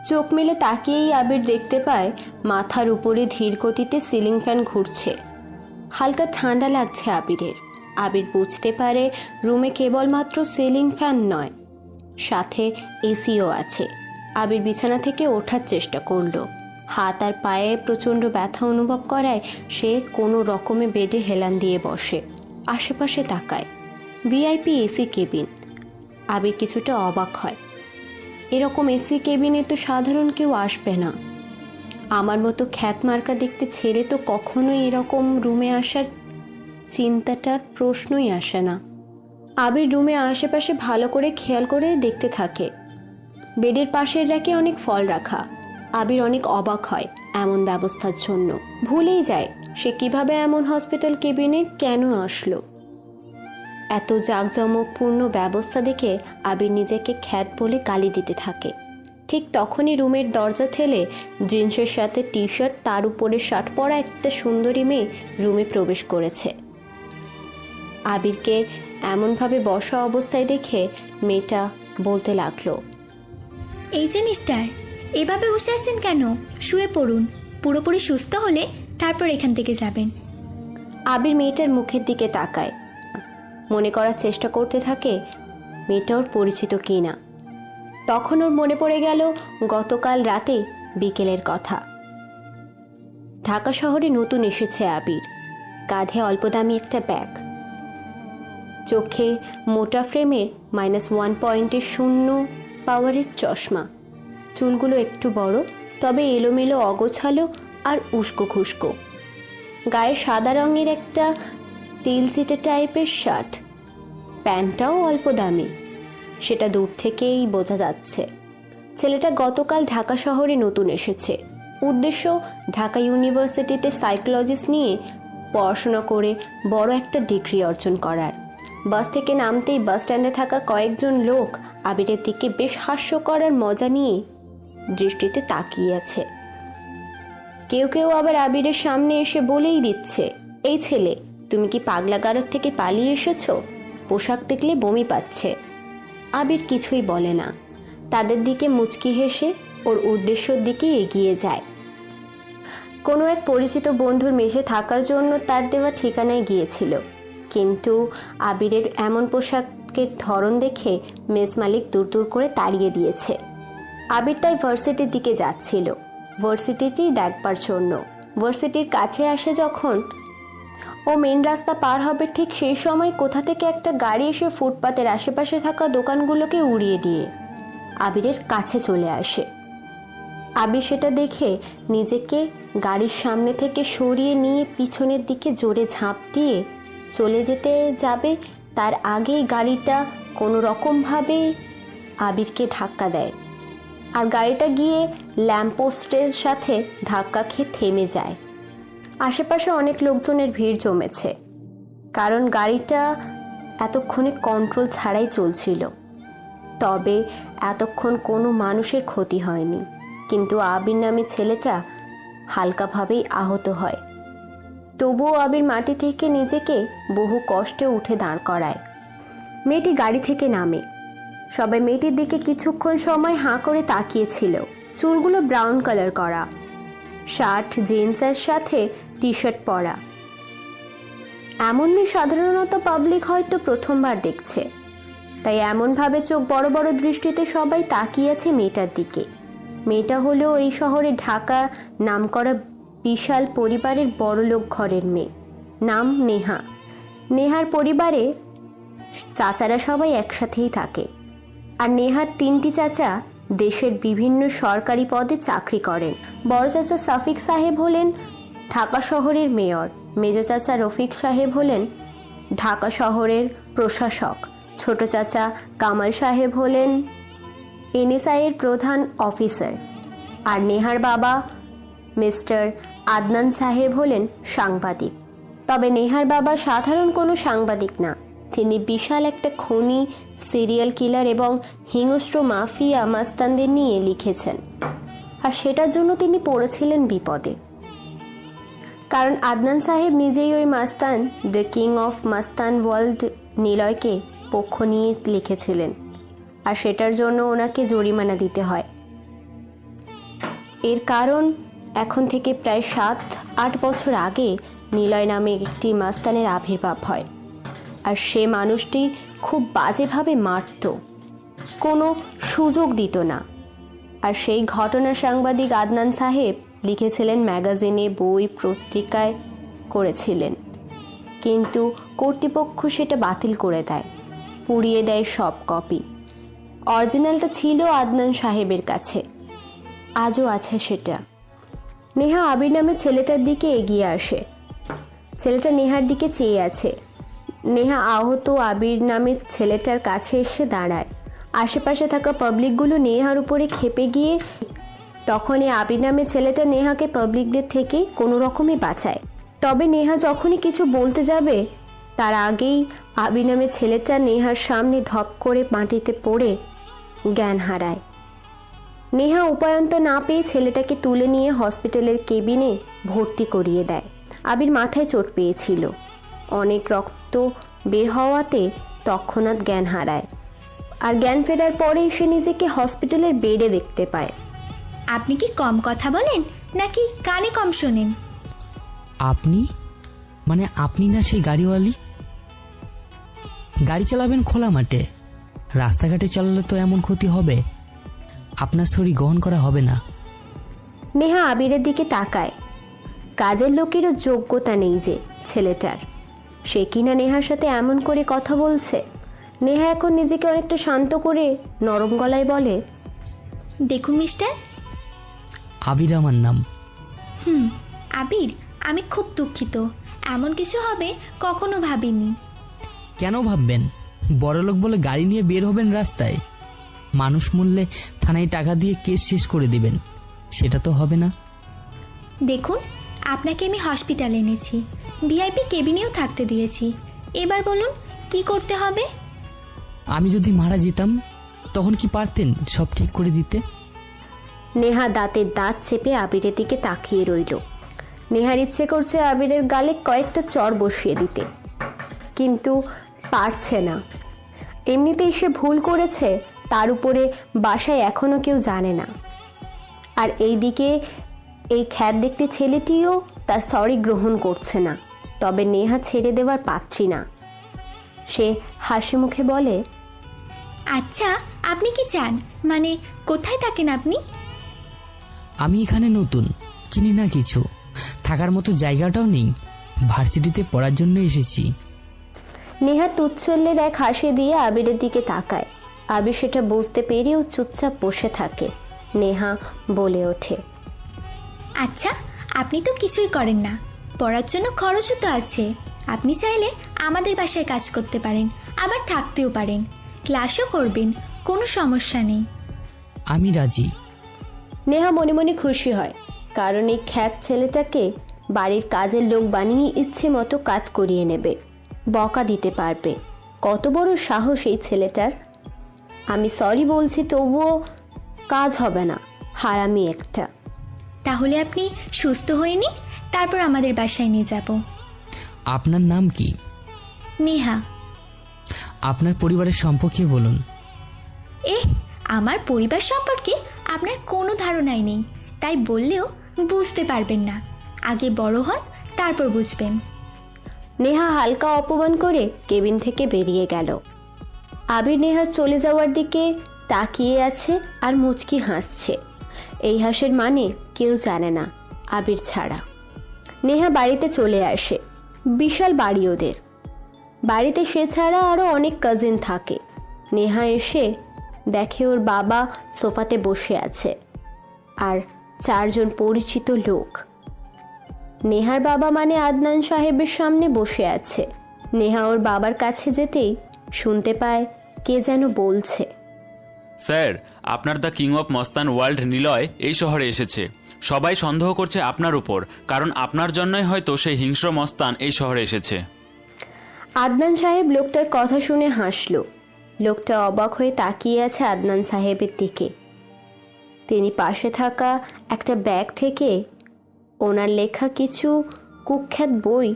চোখ মেলে তাকিয়েই আবির দেখতে পায় মাথার উপরে ধীর গতিতে সিলিং ফ্যান ঘুরছে। হালকা ঠান্ডা লাগছে আবিরের। আবির বুঝতে পারে রুমে কেবলমাত্র সিলিং ফ্যান নয়, সাথে এসিও আছে। আবির বিছানা থেকে ওঠার চেষ্টা করলো। হাত আর পায়ে প্রচণ্ড ব্যথা অনুভব করায় সে কোনো রকমে বেডে হেলান দিয়ে বসে। আশেপাশে তাকায়। VIP AC cabin. আবির কিছুটা অবাক হয়। এরকম এসি কেবিনে তো সাধারণ কেউ আসবে না। আমার মতো খ্যাতমার্কা দেখতে ছেড়ে তো কখনোই এরকম রুমে আসার চিন্তাটার প্রশ্নই আসে না। আবির রুমে আশেপাশে ভালো করে খেয়াল করে দেখতে থাকে। বেডের পাশের র্যাকে অনেক ফল রাখা। আবির অনেক অবাক হয় এমন ব্যবস্থার জন্য। ভুলেই যায় সে কিভাবে এমন হসপিটাল কেবিনে কেন আসলো। এত জাঁকজমকপূর্ণ ব্যবস্থা দেখে আবির নিজেকে খ্যাত বলে গালি দিতে থাকে। ঠিক তখনই রুমের দরজা ঠেলে জিন্সের সাথে টি শার্ট, তার উপরে শার্ট পরা একটা সুন্দরী মেয়ে রুমে প্রবেশ করেছে। আবিরকে এমনভাবে বসা অবস্থায় দেখে মেয়েটা বলতে লাগলো, এই যে মিস্টার, এভাবে বসে আছেন কেন? শুয়ে পড়ুন, পুরোপুরি সুস্থ হলে তারপর এখান থেকে যাবেন। আবির মেয়েটার মুখের দিকে তাকায়, মনে করার চেষ্টা করতে থাকে মেয়েটা ওর পরিচিত কি না। তখন ওর মনে পড়ে গেল গতকাল রাতে বিকেলের কথা। ঢাকা শহরে নতুন এসেছে আবির। কাঁধে অল্প দামি একটা ব্যাগ, চোখে মোটা ফ্রেমের -1 শূন্য পাওয়ারের চশমা, চুলগুলো একটু বড়, তবে এলোমেলো, অগোছালো আর উস্কো খুস্কো। গায়ে সাদা রঙের একটা তেলচিটে টাইপের শার্ট, প্যান্টটাও অল্প দামি, সেটা দূর থেকেই বোঝা যাচ্ছে। ছেলেটা গতকাল ঢাকা শহরে নতুন এসেছে। উদ্দেশ্য ঢাকা ইউনিভার্সিটিতে সাইকোলজিস্ট নিয়ে পড়াশোনা করে বড় একটা ডিগ্রি অর্জন করার। বাস থেকে নামতেই বাস স্ট্যান্ডে থাকা কয়েকজন লোক আবিরের দিকে বেশ হাস্যকর আর মজা নিয়ে দৃষ্টিতে তাকিয়ে আছে। কেউ কেউ আবার আবিরের সামনে এসে বলেই দিচ্ছে, এই ছেলে, তুমি কি পাগলাগারদ থেকে পালিয়ে এসেছো? পোশাক দেখলে বমি পাচ্ছে। আবির কিছুই বলে না, তাদের দিকে মুচকি হেসে ওর উদ্দেশ্যের দিকে এগিয়ে যায়। কোনো এক পরিচিত বন্ধুর মেসে থাকার জন্য তার দেওয়া ঠিকানায় গিয়েছিল, কিন্তু আবিরের এমন পোশাকের ধরন দেখে মেস মালিক দূর দূর করে তাড়িয়ে দিয়েছে। আবির তাই ভার্সিটির দিকে যাচ্ছিল, ভার্সিটিতেই দেখবার জন্য। ভার্সিটির কাছে আসে যখন ও মেন রাস্তা পার হবে, ঠিক সেই সময় কোথা থেকে একটা গাড়ি এসে ফুটপাতের আশেপাশে থাকা দোকানগুলোকে উড়িয়ে দিয়ে আবিরের কাছে চলে আসে। আবির সেটা দেখে নিজেকে গাড়ির সামনে থেকে সরিয়ে নিয়ে পিছনের দিকে জোরে ঝাঁপ দিয়ে চলে যেতে যাবে, তার আগেই গাড়িটা কোনো রকমভাবে আবিরকে ধাক্কা দেয়, আর গাড়িটা গিয়ে ল্যাম্পপোস্টের সাথে ধাক্কা খেয়ে থেমে যায়। আশেপাশে অনেক লোকজনের ভিড় জমেছে, কারণ গাড়িটা এতক্ষণে কন্ট্রোল ছাড়াই চলছিল। তবে এতক্ষণ কোনো মানুষের ক্ষতি হয়নি, কিন্তু আবির নামে ছেলেটা হালকাভাবেই আহত হয়। তবুও আবির মাটি থেকে নিজেকে বহু কষ্টে উঠে দাঁড় করায়। মেয়েটি গাড়ি থেকে নামে। সবাই মেয়েটির দিকে কিছুক্ষণ সময় হাঁ করে তাকিয়েছিল। চুলগুলো ব্রাউন কালার করা, শার্ট জিন্সের সাথে টি শার্ট পরা। এমন মেয়ে সাধারণত পাবলিক হয়তো প্রথমবার দেখছে, তাই এমনভাবে চোখ বড় বড় দৃষ্টিতে সবাই তাকিয়েছে মেয়েটার দিকে। মেয়েটা হলো এই শহরে ঢাকা নামকরা বিশাল পরিবারের বড়লোক ঘরের মেয়ে, নাম নেহা। নেহার পরিবারে চাচারা সবাই একসাথেই থাকে, আর নেহার 3টি চাচা দেশের বিভিন্ন সরকারি পদে চাকরি করেন। বড় চাচা সাফিক সাহেব হলেন ঢাকা শহরের মেয়র, মেজো চাচা রফিক সাহেব হলেন ঢাকা শহরের প্রশাসক, ছোট চাচা কামাল সাহেব হলেন এনএসআইয়ের প্রধান অফিসার, আর নেহার বাবা মিস্টার আদনান সাহেব হলেন সাংবাদিক। তবে নেহার বাবা সাধারণ কোনো সাংবাদিক না, তিনি বিশাল একটা খনি, সিরিয়াল কিলার এবং হিংস্র মাফিয়া মাস্তানদের নিয়ে লিখেছেন, আর সেটার জন্য তিনি পড়েছিলেন বিপদে। কারণ আদনান সাহেব নিজেই ওই মাস্তান, the king of Mustan world নিলয়কে পক্ষ নিয়ে লিখেছিলেন, আর সেটার জন্য ওনাকে জরিমানা দিতে হয়। এর কারণ এখন থেকে প্রায় 7-8 বছর আগে নিলয় নামে একটি মাস্তানের আবির্ভাব হয়। আর সে মানুষটি খুব বাজেভাবে মারত, কোনো সুযোগ দিত না। আর সেই ঘটনা সাংবাদিক আদনান সাহেব লিখেছিলেন, ম্যাগাজিনে, বই, পত্রিকায় করেছিলেন, কিন্তু কর্তৃপক্ষ সেটা বাতিল করে দেয়, পুড়িয়ে দেয় সব কপি। অরিজিনালটা ছিল আদনান সাহেবের কাছে, আজও আছে সেটা। নেহা আবির নামে ছেলেটার দিকে এগিয়ে আসে। ছেলেটা নেহার দিকে চেয়ে আছে। নেহা আহত আবির নামের ছেলেটার কাছে এসে দাঁড়ায়। আশেপাশে থাকা পাবলিকগুলো নেহার উপরে খেপে গিয়ে তখনই আবির নামের ছেলেটা নেহাকে পাবলিকদের থেকে কোনো রকমে বাঁচায়। তবে নেহা যখনই কিছু বলতে যাবে তার আগেই আবির নামের ছেলেটা নেহার সামনে ধপ করে মাটিতে পড়ে জ্ঞান হারায়। নেহা উপায়ন্ত না পেয়ে ছেলেটাকে তুলে নিয়ে হসপিটালের কেবিনে ভর্তি করিয়ে দেয়। আবির মাথায় চোট পেয়েছিল, অনেক রক্ত বের হওয়াতে তৎক্ষণাৎ জ্ঞান হারায়। আর জ্ঞান ফেরার পরেই সে নিজেকে হসপিটালের বেডে দেখতে পায়। আপনি কি কম কথা বলেন নাকি কানে কম শোনেন? আপনি মানে আপনি না সেই গাড়িওয়ালি? গাড়ি চালাবেন খোলা মাঠে, রাস্তাঘাটে চালালে তো এমন ক্ষতি হবে, আপনার শরীর গ্রহণ করা হবে না। নেহা আবিরের দিকে তাকায়। কাজের লোকেরও যোগ্যতা নেই যে ছেলেটার, সে কিনা নেহার সাথে এমন করে কথা বলছে। নেহা এখন নিজেকে অনেকটা শান্ত করে নরম গলায় বলে, দেখুন মিস্টার। আবির আমার নাম। আবির, আমি খুব দুঃখিত, এমন কিছু হবে কখনো ভাবিনি। কেন ভাববেন? বড়লোক বলে গাড়ি নিয়ে বের হবেন রাস্তায়, মানুষ মূল্যে থানায় টাকা দিয়ে কেস শেষ করে দিবেন, সেটা তো হবে না। দেখুন, আপনাকে আমি হসপিটালে এনেছি, ভিআইপি কেবিনেও থাকতে দিয়েছি, এবার বলুন কি করতে হবে? আমি যদি মারা যেতাম তখন কি পারতেন সব ঠিক করে দিতে? নেহা দাঁতের দাঁত চেপে আবিরের দিকে তাকিয়ে রইল। নেহার ইচ্ছে করছে আবিরের গালে কয়েকটা চড় বসিয়ে দিতে, কিন্তু পারছে না। এমনিতেই সে ভুল করেছে, তার উপরে বাসায় এখনো কেউ জানে না। আর এইদিকে এই খ্যাত দেখতে ছেলেটিও তার সরি গ্রহণ করছে না। তবে নেহা ছেড়ে দেওয়ার পাত্রী না। সে হাসি মুখে বলে, আচ্ছা, আপনি কি চান? মানে কোথায় থাকেন আপনি? আমি এখানে নতুন, চিনি না কিছু, থাকার মতো জায়গাটাও নেই, ভার্সিটিতে পড়ার জন্য এসেছি। নেহা তুচ্ছল্যের এক হাসি দিয়ে আবিরের দিকে তাকায়। আবির সেটা বুঝতে পেরেও চুপচাপ বসে থাকে। নেহা বলে ওঠে, আচ্ছা, আপনি তো কিছুই করেন না, পড়ার জন্য খরচও তো আছে। আপনি চাইলে আমাদের বাসায় কাজ করতে পারেন, আবার থাকতেও পারেন, ক্লাসও করবেন, কোনো সমস্যা নেই। আমি রাজি। নেহা মনে মনে খুশি হয়, কারণ এই খ্যাত ছেলেটাকে বাড়ির কাজের লোক বানিয়ে ইচ্ছে মতো কাজ করিয়ে নেবে, বকা দিতে পারবে। কত বড় সাহস এই ছেলেটার! আমি সরি বলছি, তবুও কাজ হবে না, হারামি একটা। তাহলে আপনি সুস্থ হয়ে নিন, তারপর আমাদের বাসায় নিয়ে যাব। আপনার নাম কি? নেহা। আপনার পরিবারের সম্পর্কে বলুন। আমার পরিবার সম্পর্কে আপনার কোনো ধারণাই নেই, তাই বললেও বুঝতে পারবেন না। আগে বড় হন, তারপর বুঝবেন। নেহা হালকা অপমান করে কেবিন থেকে বেরিয়ে গেল। আবির নেহার চলে যাওয়ার দিকে তাকিয়ে আছে আর মুচকি হাসছে। এই হাসির মানে কেউ জানে না আবির ছাড়া। নেহা বাড়িতে চলে আসে। বিশাল বাড়ি ওদের। বাড়িতে সে ছাড়া আরও অনেক কাজিন থাকে। নেহা এসে দেখে ওর বাবা সোফাতে বসে আছে আর 4 জন পরিচিত লোক। নেহার বাবা মানে আদনান সাহেবের সামনে বসে আছে। নেহা ওর বাবার কাছে যেতেই শুনতে পায় কে যেন বলছে, স্যার, আপনার the king of Mastan world Niloy এই শহরে এসেছে। সবাই সন্দেহ করছে আপনার উপর, কারণ আপনার জন্যই হয়তো সেই হিংস্র মস্তান এই শহরে এসেছে। আদনান সাহেব লোকটার কথা শুনে হাসল। লোকটা অবাক হয়ে তাকিয়ে আছে আদনান সাহেবের দিকে। তিনি পাশে থাকা একটা ব্যাগ থেকে ওনার লেখা কিছু কুখ্যাত বই,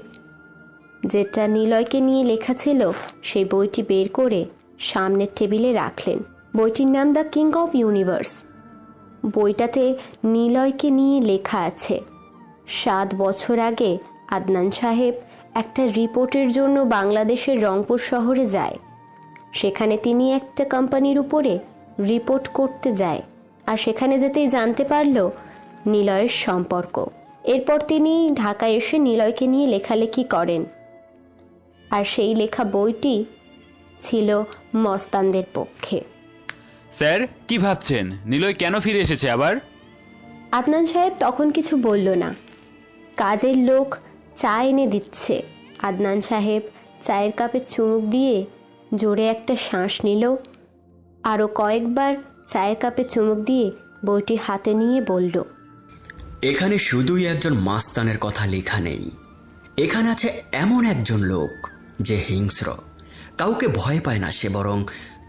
যেটা নিলয়কে নিয়ে লেখা ছিল, সেই বইটি বের করে সামনের টেবিলে রাখলেন। বইটির নাম দ্য কিং অফ ইউনিভার্স। বইটাতে নিলয়কে নিয়ে লেখা আছে 7 বছর আগে আদনান সাহেব একটা রিপোর্টের জন্য বাংলাদেশের রংপুর শহরে যায়। সেখানে তিনি একটা কোম্পানির উপরে রিপোর্ট করতে যায়, আর সেখানে যেতেই জানতে পারল নিলয়ের সম্পর্ক। এরপর তিনি ঢাকায় এসে নিলয়কে নিয়ে লেখালেখি করেন, আর সেই লেখা বইটি ছিল মস্তানদের পক্ষে। স্যার, কি ভাবছেন? নিলয় কেন ফিরে এসেছে আবার? আদনান সাহেব তখন কিছু বলল না। কাজের লোক চা এনে দিচ্ছে। আদনান সাহেব চায়ের কাপে চুমুক দিয়ে জোরে একটা শ্বাস নিল, আরও কয়েকবার চায়ের কাপে চুমুক দিয়ে বইটি হাতে নিয়ে বলল, এখানে শুধুই একজন মাস্তানের কথা লেখা নেই, এখানে আছে এমন একজন লোক যে হিংস্র, কাউকে ভয় পায় না সে, বরং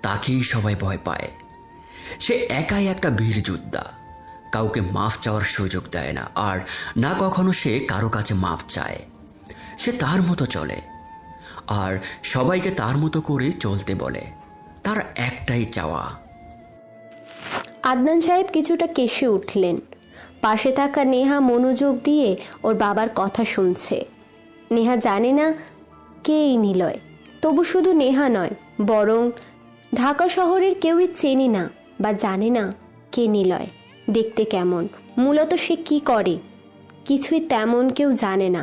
তাকেই সবাই ভয় পায়। সে একাই একটা বীর যোদ্ধা, কাউকে মাফ চাওয়ার সুযোগ দেয় না, আর না কখনো সে কারো কাছে মাফ চায়। সে তার মতো চলে, আর সবাইকে তার মতো করে চলতে বলে। তার একটাই চাওয়া। আদনান সাহেব কিছুটা কেশে উঠলেন। পাশে থাকা নেহা মনোযোগ দিয়ে ওর বাবার কথা শুনছে। নেহা জানে না কে এই নিলয়, তবু শুধু নেহা নয়, বরং ঢাকা শহরের কেউই চেনে না বা জানে না কে নিলয়, দেখতে কেমন, মূলত সে কি করে, কিছুই তেমন কেউ জানে না।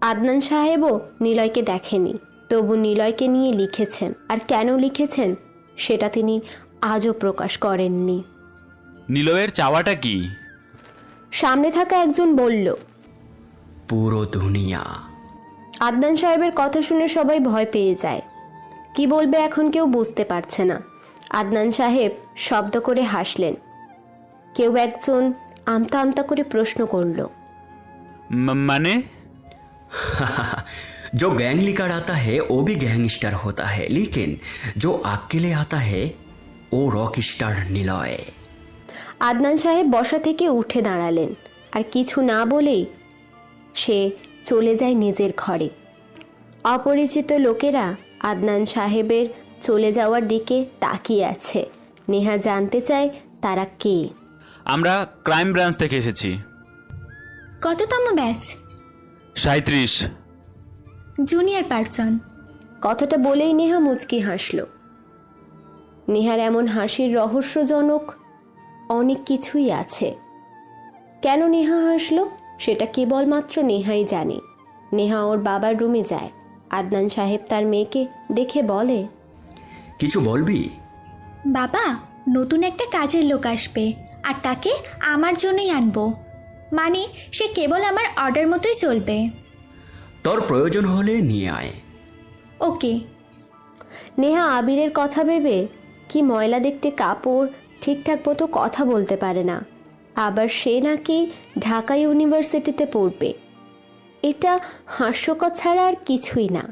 আদনান সাহেবও নিলয়কে দেখেনি, তবু নিলয়কে নিয়ে লিখেছেন, আর কেন লিখেছেন সেটা তিনি আজও প্রকাশ করেননি। নিলয়ের চাওয়াটা কি? সামনে থাকা একজন বলল, পুরো দুনিয়া। আদনান সাহেবের কথা শুনে সবাই ভয় পেয়ে যায়। কি বলবে এখন কেউ বুঝতে পারছে না। আদনান সাহেব শব্দ করে হাসলেন। কেউ একজন আমতা আমতা করে প্রশ্ন করল, মানে? जो गैंग लेकर आता है वो भी गैंगस्टर होता है, लेकिन जो अकेले आता है वो रॉक स्टार निलय। আদনান সাহেব বসা থেকে উঠে দাঁড়ালেন, আর কিছু না বলেই সে চলে যায় নিজের ঘরে। অপরিচিত লোকেরা আদনান সাহেবের চলে যাওয়ার দিকে তাকিয়ে আছে। নেহা জানতে চায় তারা কে। আমরা ক্রাইম ব্রাঞ্চ থেকে এসেছি। কততম ব্যাচ? 37। Junior person. কথাটা বলেই নেহা মুচকি হাসল। নেহার এমন হাসির রহস্যজনক অনেক কিছুই আছে। কেন নেহা হাসলো সেটা কেবলমাত্র নেহাই জানে। নেহা ওর বাবার রুমে যায়। আদনান সাহেব তার মেয়েকে দেখে বলে, কিছু বলবি? বাবা, নতুন একটা কাজের লোক আসবে, আর তাকে আমার জন্যই আনবো। মানে সে কেবল আমার অর্ডার মতোই চলবে। তোর প্রয়োজন হলে নিয়ে আয়। ওকে। নেহা আবিরের কথা ভেবে কি ময়লা দেখতে কাপড়, ঠিকঠাক মতো কথা বলতে পারে না, আবার সে নাকি ঢাকা ইউনিভার্সিটিতে পড়বে। এটা হাস্যকর ছাড়া আর কিছুই না।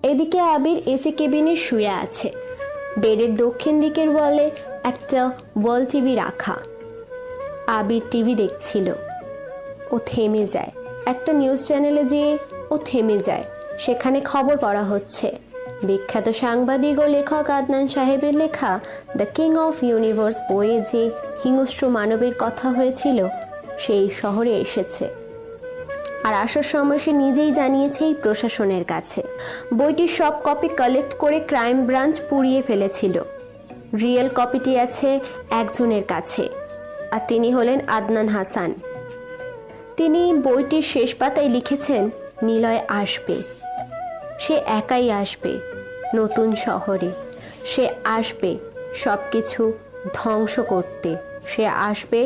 এদিকে আবির এসি কেবিনে শুয়ে আছে। বেডের দক্ষিণ দিকের ওয়ালে একটা ওয়াল টিভি রাখা। আবির টিভি দেখছিল। ও থেমে যায়। একটা নিউজ চ্যানেলে যেয়ে ও থেমে যায়। সেখানে খবর পড়া হচ্ছে। বিখ্যাত সাংবাদিক ও লেখক আদনান সাহেবের লেখা দ্য কিং অফ ইউনিভার্স বইয়ে যে হিংস্র মানবের কথা হয়েছিল সেই শহরে এসেছে, আর আসার সময় সে নিজেই জানিয়েছে এই প্রশাসনের কাছে। বইটির সব কপি কালেক্ট করে ক্রাইম ব্রাঞ্চ পুড়িয়ে ফেলেছিল। রিয়েল কপিটি আছে একজনের কাছে, আর তিনি হলেন আদনান হাসান। তিনি বইটির শেষ পাতায় লিখেছেন, নিলয় আসবে। সে একাই আসবে নতুন শহরে। সে আসবে সব কিছু ধ্বংস করতে। সে আসবে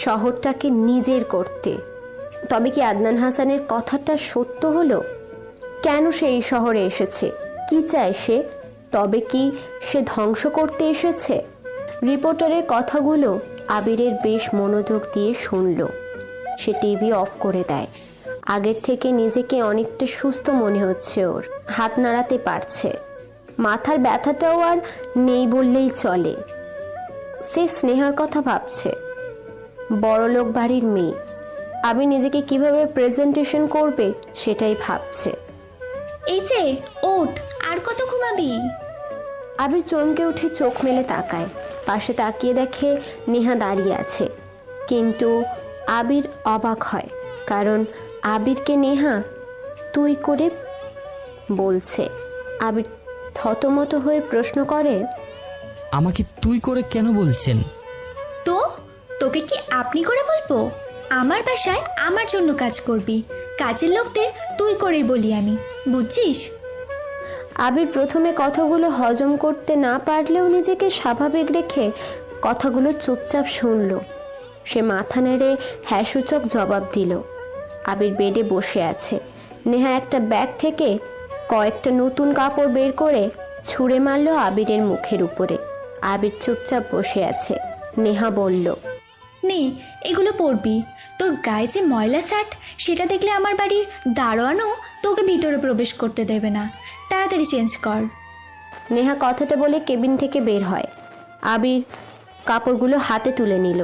শহরটাকে নিজের করতে। তবে কি আদনান হাসানের কথাটা সত্য হলো? কেন সে এই শহরে এসেছে? কি চায় সে? তবে কি সে ধ্বংস করতে এসেছে? রিপোর্টারের কথাগুলো আবিরের বেশ মনোযোগ দিয়ে শুনল। সে টিভি অফ করে দেয়। আগের থেকে নিজেকে অনেকটা সুস্থ মনে হচ্ছে ওর। হাত নাড়াতে পারছে। মাথার ব্যথাটাও আর নেই বললেই চলে। সে স্নেহার কথা ভাবছে। বড়লোক বাড়ির মেয়ে। আমি নিজেকে কিভাবে প্রেজেন্টেশন করবে সেটাই ভাবছে। এই যে ওঠ, আর কত ঘুমাবি? আবির চমকে উঠে চোখ মেলে তাকায়। পাশে তাকিয়ে দেখে নেহা দাঁড়িয়ে আছে, কিন্তু আবির অবাক হয়, কারণ আবিরকে নেহা তুই করে বলছে। আবির থতমত হয়ে প্রশ্ন করে, আমাকে তুই করে কেন বলছেন? তো তোকে কি আপনি করে বলবো? আমার বাসায় আমার জন্য কাজ করবি, কাজের লোকদের তুই করেই বলি আমি, বুঝছিস? আবির প্রথমে কথাগুলো হজম করতে না পারলেও নিজেকে স্বাভাবিক রেখে কথাগুলো চুপচাপ শুনল। সে মাথা নেড়ে হ্যাঁ সূচক জবাব দিল। আবির বেডে বসে আছে। নেহা একটা ব্যাগ থেকে কয়েকটা নতুন কাপড় বের করে ছুঁড়ে মারল আবিরের মুখের উপরে। আবির চুপচাপ বসে আছে। নেহা বলল, নে এগুলো পরবি, তোর গায়ে যে ময়লা শার্ট সেটা দেখলে আমার বাড়ির দারোয়ানও তোকে ভিতরে প্রবেশ করতে দেবে না, তাড়াতাড়ি চেঞ্জ কর। নেহা কথাটা বলে কেবিন থেকে বের হয়। আবির কাপড়গুলো হাতে তুলে নিল।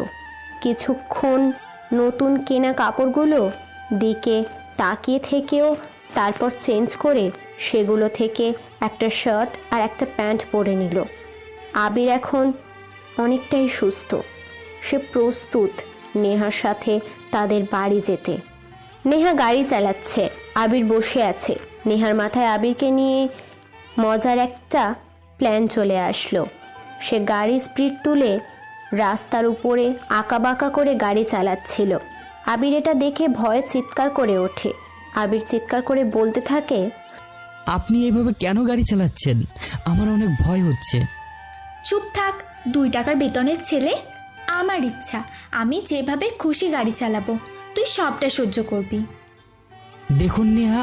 কিছুক্ষণ নতুন কেনা কাপড়গুলো দিকে তাকিয়ে থেকেও তারপর চেঞ্জ করে সেগুলো থেকে একটা শার্ট আর একটা প্যান্ট পরে নিল। আবির এখন অনেকটাই সুস্থ। সে প্রস্তুত নেহার সাথে তাদের বাড়ি যেতে। নেহা গাড়ি চালাচ্ছে, আবির বসে আছে। নেহার মাথায় আবিরকে নিয়ে মজার একটা প্ল্যান চলে আসলো। সে গাড়ি স্পিড তুলে রাস্তার উপরে আঁকাবাঁকা করে গাড়ি চালাচ্ছিল। আবির এটা দেখে ভয়ে চিৎকার করে ওঠে। আবির চিৎকার করে বলতে থাকে, আপনি এইভাবে কেন গাড়ি চালাচ্ছেন? আমার অনেক ভয় হচ্ছে। চুপ থাক, 2 টাকার বেতনের ছেলে। আমার ইচ্ছা, আমি যেভাবে খুশি গাড়ি চালাবো, তুই সবটা সহ্য করবি। দেখুন নেহা,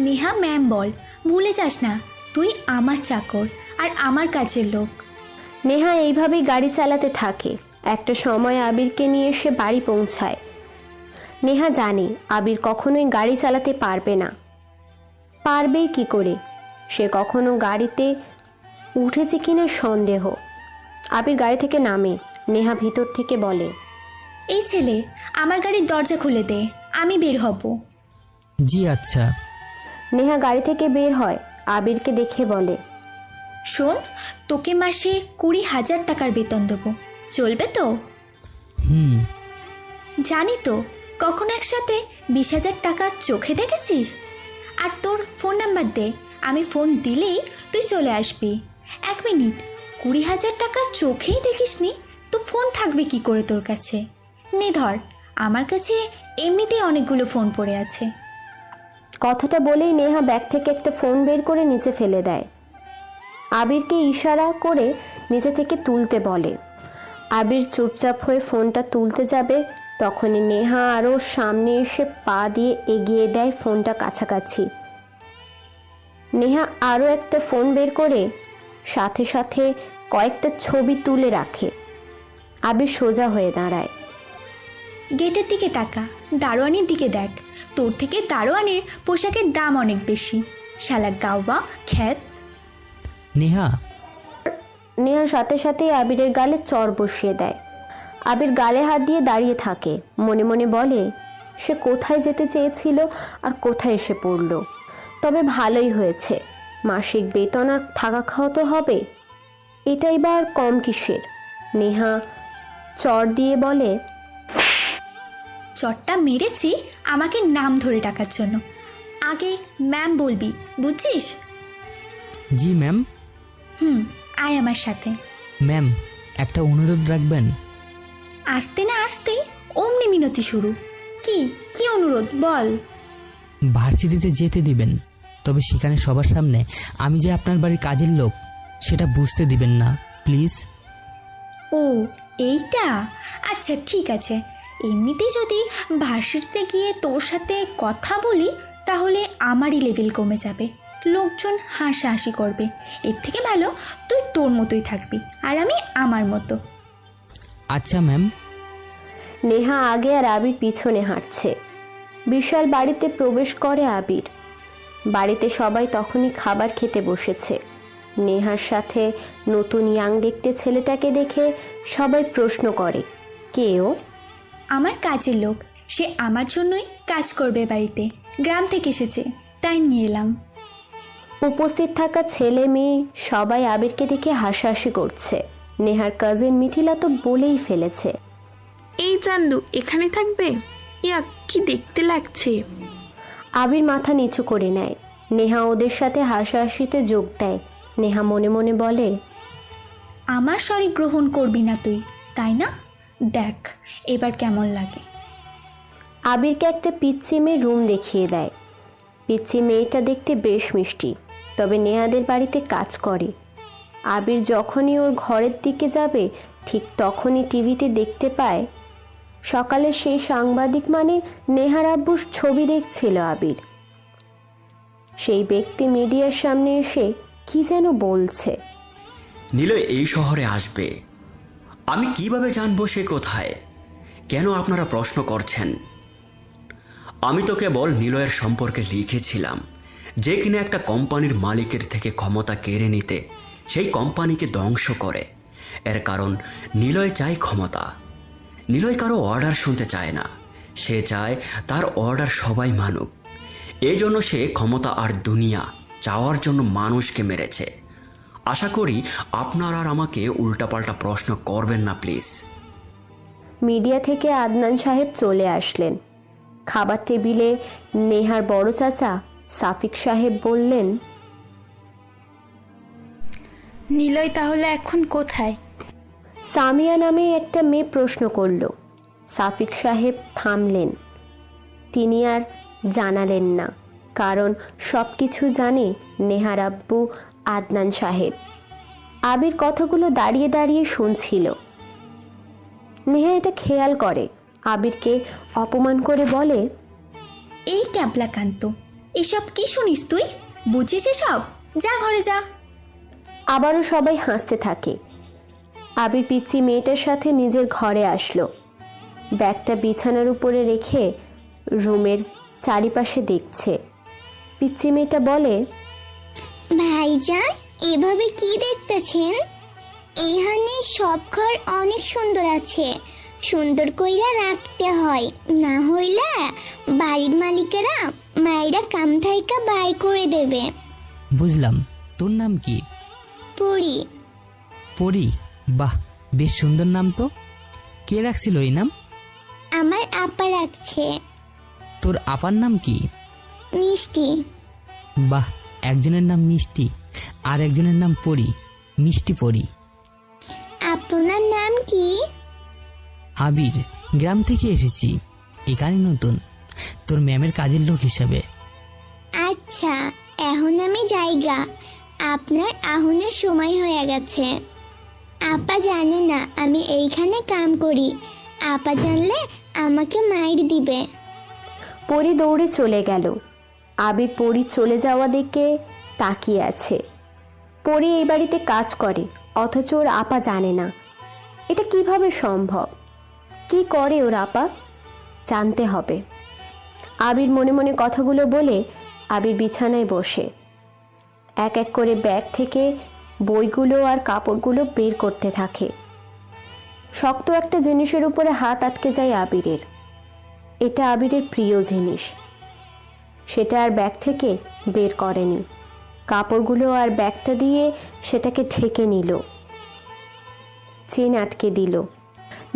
নেহা ম্যাম বল, ভুলে যাস না তুই আমার চাকর আর আমার কাজের লোক। নেহা এইভাবেই গাড়ি চালাতে থাকে। একটা সময় আবিরকে নিয়ে সে বাড়ি পৌঁছায়। নেহা জানে আবির কখনোই গাড়ি চালাতে পারবে না। পারবেই কি করে? সে কখনো গাড়িতে উঠেছে কিনা সন্দেহ। আবির গাড়ি থেকে নামে। নেহা ভিতর থেকে বলে, এই ছেলে, আমার গাড়ির দরজা খুলে দে, আমি বের হব। জি আচ্ছা। নেহা গাড়ি থেকে বের হয়। আবিরকে দেখে বলে, শোন, তোকে মাসে 20,000 টাকার বেতন দেবো, চলবে তো? হুম। জানি তো, কখনো একসাথে 20,000 টাকা চোখে দেখেছিস? আর তোর ফোন নাম্বার দে, আমি ফোন দিলেই তুই চলে আসবি। 1 মিনিট, 20,000 টাকা চোখেই দেখিসনি তো ফোন থাকবে কি করে তোর কাছে? নে ধর, আমার কাছে এমনিতেই অনেকগুলো ফোন পড়ে আছে। কথাটা বলেই নেহা ব্যাগ থেকে একটা ফোন বের করে নিচে ফেলে দেয়। আবিরকে ইশারা করে নিচে থেকে তুলতে বলে। আবির চুপচাপ হয়ে ফোনটা তুলতে যাবে, তখনই নেহা আরও সামনে এসে পা দিয়ে এগিয়ে দেয় ফোনটা কাছাকাছি। নেহা আরও একটা ফোন বের করে সাথে সাথে কয়েকটা ছবি তুলে রাখে। আবির সোজা হয়ে দাঁড়ায়। গেটের দিকে তাকা, দারোয়ানের দিকে দেখ, তোর থেকে দারোয়ানের পোশাকের দাম অনেক বেশি, শালা গাওয়া খ্যাত। নেহার সাথে সাথেই আবিরের গালে চড় বসিয়ে দেয়। আবির গালে হাত দিয়ে দাঁড়িয়ে থাকে, মনে মনে বলে সে কোথায় যেতে চেয়েছিল আর কোথায় এসে পড়ল। তবে ভালোই হয়েছে, মাসিক বেতন আর থাকা খাওয়া তো হবে, এটাই বা আর কম কিসের। নেহা চড় দিয়ে বলে, চটটা মেরেছি আমাকে নাম ধরে ডাকার জন্য, আগে ম্যাম বলবি, বুঝছিস? জি ম্যাম। আয় আমার সাথে। ম্যাম, একটা অনুরোধ রাখবেন? আসতে না আসতেই অমনি মিনতি শুরু। কি কি অনুরোধ বল? ভার্সিটিতে যেতে দিবেন, তবে সেখানে সবার সামনে আমি যে আপনার বাড়ির কাজের লোক সেটা বুঝতে দিবেন না, প্লিজ। ও এইটা, আচ্ছা ঠিক আছে। এমনিতেই যদি ভার্সিটিতে গিয়ে তোর সাথে কথা বলি তাহলে আমারই লেভেল কমে যাবে, লোকজন হাসাহাসি করবে। এর থেকে ভালো তুই তোর মতোই থাকবি আর আমি আমার মতো। আচ্ছা ম্যাম। নেহা আগে আর আবির পিছনে হাঁটছে। বিশাল বাড়িতে প্রবেশ করে আবির। বাড়িতে সবাই তখনই খাবার খেতে বসেছে। নেহার সাথে নতুন ইয়াং দেখতে ছেলেটাকে দেখে সবাই প্রশ্ন করে, কেউ? আমার কাজের লোক, সে আমার জন্যই কাজ করবে বাড়িতে, গ্রাম থেকে এসেছে তাই নিয়ে এলাম। উপস্থিত থাকা ছেলে মেয়ে সবাই আবিরকে দেখে হাসাহাসি করছে। নেহার কাজিন মিথিলা তো বলেই ফেলেছে। এই চান্দু এখানে থাকবে? ইয়া, কি দেখতে লাগছে। আবির মাথা নিচু করে নেয়। নেহা ওদের সাথে হাসাহাসিতে যোগ দেয়। নেহা মনে মনে বলে, আমার সরি গ্রহণ করবি না তুই, তাই না? দেখ এবার কেমন লাগে। আবিরকে একটা পিচ্চি মেয়ে রুম দেখিয়ে দেয়। পিচ্চি মেয়েটা দেখতে বেশ মিষ্টি, তবে নেহাদের বাড়িতে কাজ করে। আবির যখনই ওর ঘরের দিকে যাবে ঠিক তখনই টিভিতে দেখতে পায় সকালে সেই সাংবাদিক মানে নেহার আব্বুর ছবি দেখছিল আবির। সেই ব্যক্তি মিডিয়ার সামনে এসে কি যেন বলছে। নিলয় এই শহরে আসবে, আমি কিভাবে জানবো সে কোথায়? কেন আপনারা প্রশ্ন করছেন? আমি তো কেবল নিলয়ের সম্পর্কে লিখেছিলাম যে কিনা একটা কোম্পানির মালিকের থেকে ক্ষমতা কেড়ে নিতে সেই কোম্পানিকে ধ্বংস করে। এর কারণ নিলয় চায় ক্ষমতা। নিলয় কারো অর্ডার শুনতে চায় না, সে চায় তার অর্ডার সবাই মানুক। এই জন্য সে ক্ষমতা আর দুনিয়া চাওয়ার জন্য মানুষকে মেরেছে। আশা করি আপনারা আর আমাকে উল্টাপাল্টা প্রশ্ন করবেন না প্লিজ। মিডিয়া থেকে আদনান সাহেব চলে আসলেন। খাবার টেবিলে নেহার বড় চাচা সাফিক সাহেব বললেন, নিলয় তাহলে এখন কোথায়? সামিয়া নামে একটা মেয়ে প্রশ্ন করল। সাফিক সাহেব থামলেন। তিনি আর জানালেন না, কারণ সব কিছু জানে নেহার আব্বু আদনান সাহেব। আবির কথাগুলো দাঁড়িয়ে দাঁড়িয়ে শুনছিল। নেহা এটা খেয়াল করে, আবিরকে অপমান করে বলে, এই ক্যাবলাকান্ত, এসব কি শুনিস তুই? বুঝিস এসব? যা ঘরে যা। আবারও সবাই হাসতে থাকে। আবির পিচ্চি মেয়েটার সাথে নিজের ঘরে আসলো। ব্যাগটা বিছানার উপরে রেখে রুমের চারিপাশে দেখছে। পিচ্চি মেয়েটা বলে, ভাইজান, এভাবে কি দেখতেছেন? এখানে সব ঘর অনেক সুন্দর আছে, সুন্দর কইরা রাখতে হয়, না হইলে বাড়ির মালিকেরা মাইরা কাম থাইকা বাইর করে দেবে। বুঝলাম। তোর নাম কি? পড়ি। পরি? বাহ, বেশ সুন্দর নাম তো। কে রাখছিল এই নাম? আমার আপা রাখছে। তোর আপার নাম কি? মিষ্টি। বাহ, একজনের নাম মিষ্টি আর একজনের নাম পরি, মিষ্টি পরি। আপনার নাম কি? আবির, গ্রাম থেকে এসেছি, এখানে নতুন, তোর ম্যামের কাজের লোক হিসাবে। আচ্ছা, এখন আমি যাইগা, আপনার আহুনের সময় হয়ে গেছে। আপা জানে না আমি এইখানে কাম করি, আপা জানলে আমাকে মাইর দিবে। পরি দৌড়ে চলে গেল। আবির পরি চলে যাওয়া দেখে তাকিয়ে আছে। পরি এই বাড়িতে কাজ করে, অথচ ওর আপা জানে না। এটা কিভাবে সম্ভব? কি করে ওর আপা? জানতে হবে। আবির মনে মনে কথাগুলো বলে আবির বিছানায় বসে এক এক করে ব্যাগ থেকে বইগুলো আর কাপড়গুলো বের করতে থাকে। শক্ত একটা জিনিসের উপরে হাত আটকে যায় আবিরের। এটা আবিরের প্রিয় জিনিস, সেটা আর ব্যাগ থেকে বের করেনি। কাপড়গুলো আর ব্যাগটা দিয়ে সেটাকে ঢেকে নিল, চেন আটকে দিল।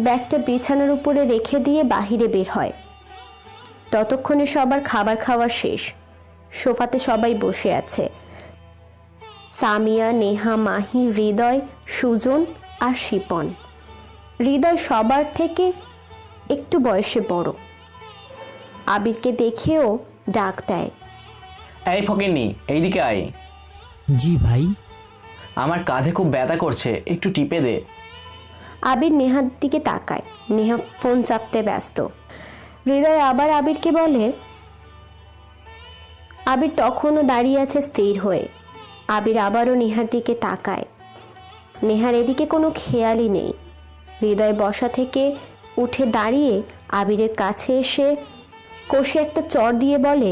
ব্যাগটা বিছানার উপরে রেখে দিয়ে বাহিরে বের হয়। ততক্ষণে সবার খাবার খাওয়া শেষ। সোফাতে সবাই বসে আছে। সামিয়া, নেহা, মাহি, হৃদয়, সুজন আর শিপন। হৃদয় সবার থেকে একটু বয়সে বড়। আবিরকে দেখেও ডাক দেয়, এই ফকিন্নি, এইদিকে আয়। জি ভাই। আমার কাঁধে খুব ব্যথা করছে, একটু টিপে দে। আবির নেহার দিকে তাকায়। নেহা ফোন চাপতে ব্যস্ত। হৃদয় আবার আবিরকে বলে। আবির তখনও দাঁড়িয়ে আছে স্থির হয়ে। আবির আবারও নেহার দিকে তাকায়। নেহার এদিকে কোনো খেয়ালই নেই। হৃদয় বসা থেকে উঠে দাঁড়িয়ে আবিরের কাছে এসে কষে একটা চড় দিয়ে বলে,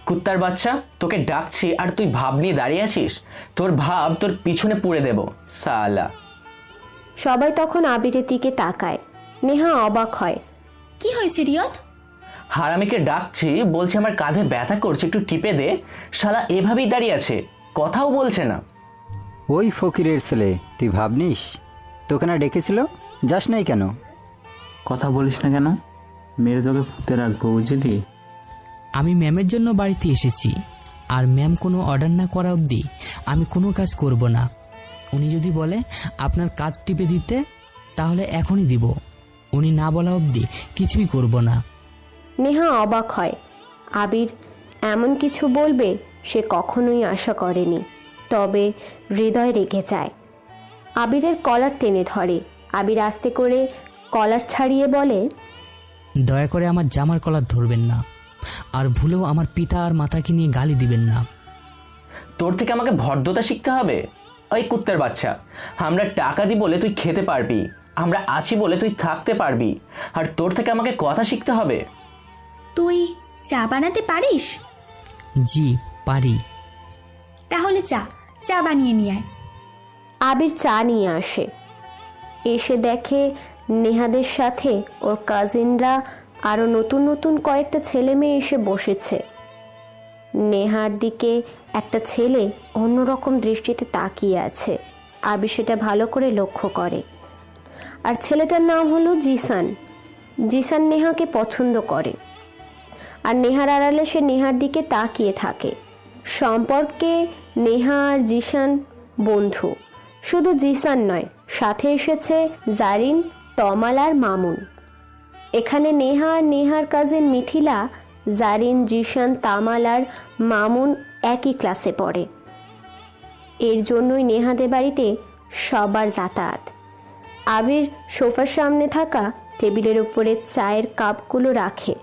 কুত্তার বাচ্চা, তোকে ডাকছি আর তুই ভাব নিয়ে দাঁড়িয়ে আছিস? তোর ভাব তোর পিছনে পুড়ে দেব সালা। সবাই তখন আবিরের দিকে তাকায়। নেহা অবাক হয়। কি হয়েছে রিয়দ? হারামিকে ডাকছি, বলছে আমার কাঁধে ব্যথা করছে, একটু টিপে দে। শালা এভাবেই দাঁড়িয়ে আছে, কথাও বলছে না। ওই ফকিরের ছেলে, তুই ভাবনিস? তোকে না ডেকেছিল, যাস নাই কেন? কথা বলিস না কেন? মেরে তোকে পুঁতে রাখবো, বুঝলি? আমি ম্যামের জন্য বাড়িতে এসেছি, আর ম্যাম কোনো অর্ডার না করা অবধি আমি কোনো কাজ করব না। উনি যদি বলে আপনার কাজ টিপে দিতে, তাহলে এখনই দিব। উনি না বলা অবধি কিছুই করব না। নেহা অবাক হয়। আবির এমন কিছু বলবে সে কখনোই আশা করেনি, তবে হৃদয় রেগে যায়। আবিরের কলার টেনে ধরে। আবির আস্তে করে কলার ছাড়িয়ে বলে, দয়া করে আমার জামার কলার ধরবেন না, আর ভুলেও আমার পিতা আর মাতাকে নিয়ে গালি দিবেন না। তোর থেকে আমাকে ভদ্রতা শিখতে হবে? ওই কুত্তার বাচ্চা, আমরা টাকা দিই বলে তুই খেতে পারবি, আমরা আছি বলে তুই থাকতে পারবি, আর তোর থেকে আমাকে কথা শিখতে হবে? তুই চা বানাতে পারিস? জি পারি। তাহলে চা বানিয়ে নিয়ে আয়। আবির চা নিয়ে আসে। এসে দেখে নেহাদের সাথে ওর কাজিনরা আরও নতুন নতুন কয়েকটা ছেলে মেয়ে এসে বসেছে। নেহার দিকে একটা ছেলে অন্যরকম দৃষ্টিতে তাকিয়ে আছে। আবির সেটা ভালো করে লক্ষ্য করে। আর ছেলেটার নাম হলো জিসান। জিসান নেহাকে পছন্দ করে, আর নেহার আড়ালে সে নেহার দিকে তাকিয়ে থাকে। সম্পর্কে নেহা আর জিসান বন্ধু। শুধু জিসান নয়, সাথে এসেছে জারিন, তমাল আর মামুন। এখানে নেহা আর নেহার কাজিন মিথিলা, জারিন, জিসান, তামাল আর মামুন একই ক্লাসে পড়ে। এর জন্যই নেহাদের বাড়িতে সবার যাতায়াত। আবির সোফার সামনে থাকা টেবিলের উপরে চায়ের কাপগুলো রাখে।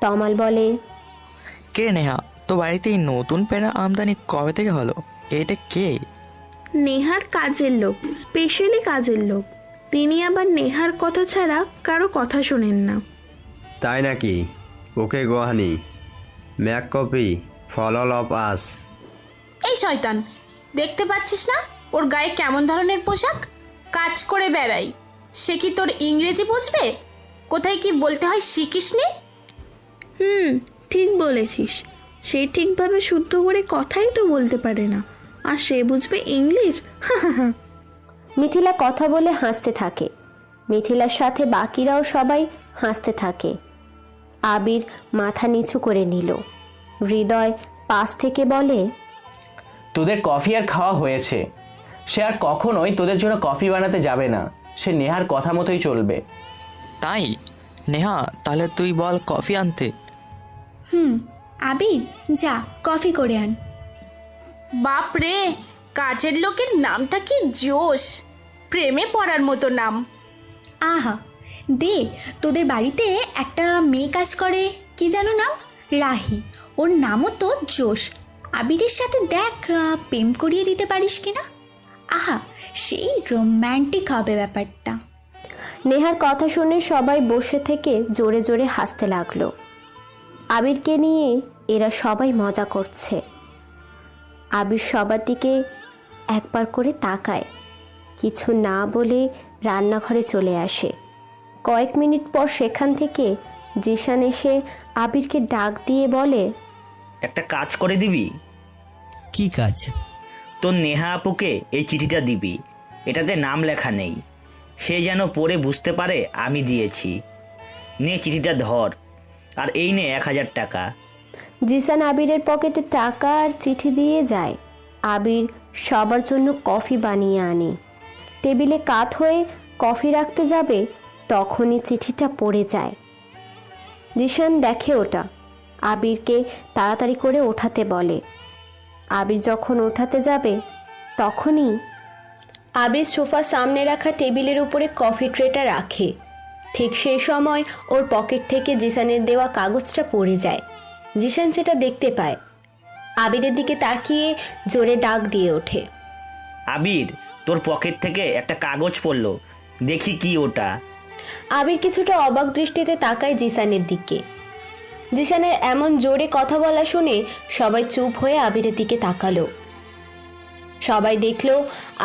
তমাল বলে, কে নেহা, তো বাড়িতে এই নতুন পেড়া আমদানি কবে থেকে হলো? এটা কে? নেহার কাজের লোক, স্পেশালি কাজের লোক। তিনি আবার নেহার কথা ছাড়া কারো কথা শোনেন না। তাই নাকি? ওকে গোহানি, ম্যাক কপি, ফল অফ আস। এই শয়তান, দেখতে পাচ্ছিস না ওর গায়ে কেমন ধরনের পোশাক? কাজ করে বেড়াই, সে কি তোর ইংরেজি বুঝবে? কোথায় কি বলতে হয় শিখিসনি? ঠিক বলেছিস। সে ঠিকভাবে শুদ্ধ করে কথাই তো বলতে পারে না, আর সে বুঝবে ইংলিশ? মিথিলা কথা বলে হাসতে থাকে। মিথিলার সাথে বাকিরাও সবাই হাসতে থাকে। আবির মাথা নিচু করে নিল। হৃদয় পাশ থেকে বলে, তোদের কফি আর খাওয়া হয়েছে। সে আর কখনোই তোদের জন্য কফি বানাতে যাবে না। সে নেহার কথা মতোই চলবে। তাই? নেহা, তাহলে তুই বল কফি আনতে। আবির, যা কফি করে আন। বাপ রে, কাজের লোকের নামটা কি জোশ! প্রেমে পড়ার মতো নাম। আহা, দে, তোদের বাড়িতে একটা মেয়ে কাজ করে, কি যেন নাম? রাহি। ওর নামও তো জোশ। আবিরের সাথে দেখ প্রেম করিয়ে দিতে পারিস কিনা। আহা, সেই রোম্যান্টিক হবে ব্যাপারটা। নেহার কথা শুনে সবাই বসে থেকে জোরে জোরে হাসতে লাগলো। আবিরকে নিয়ে এরা সবাই মজা করছে। আবির সবার দিকে একবার করে তাকায়, কিছু না বলে রান্নাঘরে চলে আসে। কয়েক মিনিট পর সেখান থেকে জিসান এসে আবিরকে ডাক দিয়ে বলে, একটা কাজ করে দিবি? কি কাজ? তোর নেহা আপুকে এই চিঠিটা দিবি। এটাতে নাম লেখা নেই, সে যেন পড়ে বুঝতে পারে আমি দিয়েছি। নে চিঠিটা ধর, আর এই নে 1000 টাকা। জিসান আবিরের পকেটে টাকা আর চিঠি দিয়ে যায়। আবির সবার জন্য কফি বানিয়ে আনে। টেবিলে কাত হয়ে কফি রাখতে যাবে, তখনই চিঠিটা পড়ে যায়। জিসান দেখে ওটা, আবিরকে তাড়াতাড়ি করে ওঠাতে বলে। আবির যখন ওঠাতে যাবে, তখনই আবির সোফার সামনে রাখা টেবিলের উপরে কফি ট্রেটা রাখে। ঠিক সেই সময় ওর পকেট থেকে জিসানের দেওয়া কাগজটা পড়ে যায়। জিসান সেটা দেখতে পায়। আবিরের দিকে তাকিয়ে জোরে ডাক দিয়ে ওঠে, আবির, তোর পকেট থেকে একটা কাগজ পড়লো, দেখি কি ওটা। আবির কিছুটা অবাক দৃষ্টিতে তাকায় জিসানের দিকে। জিসানের এমন জোরে কথা বলা শুনে সবাই চুপ হয়ে আবিরের দিকে তাকালো। সবাই দেখলো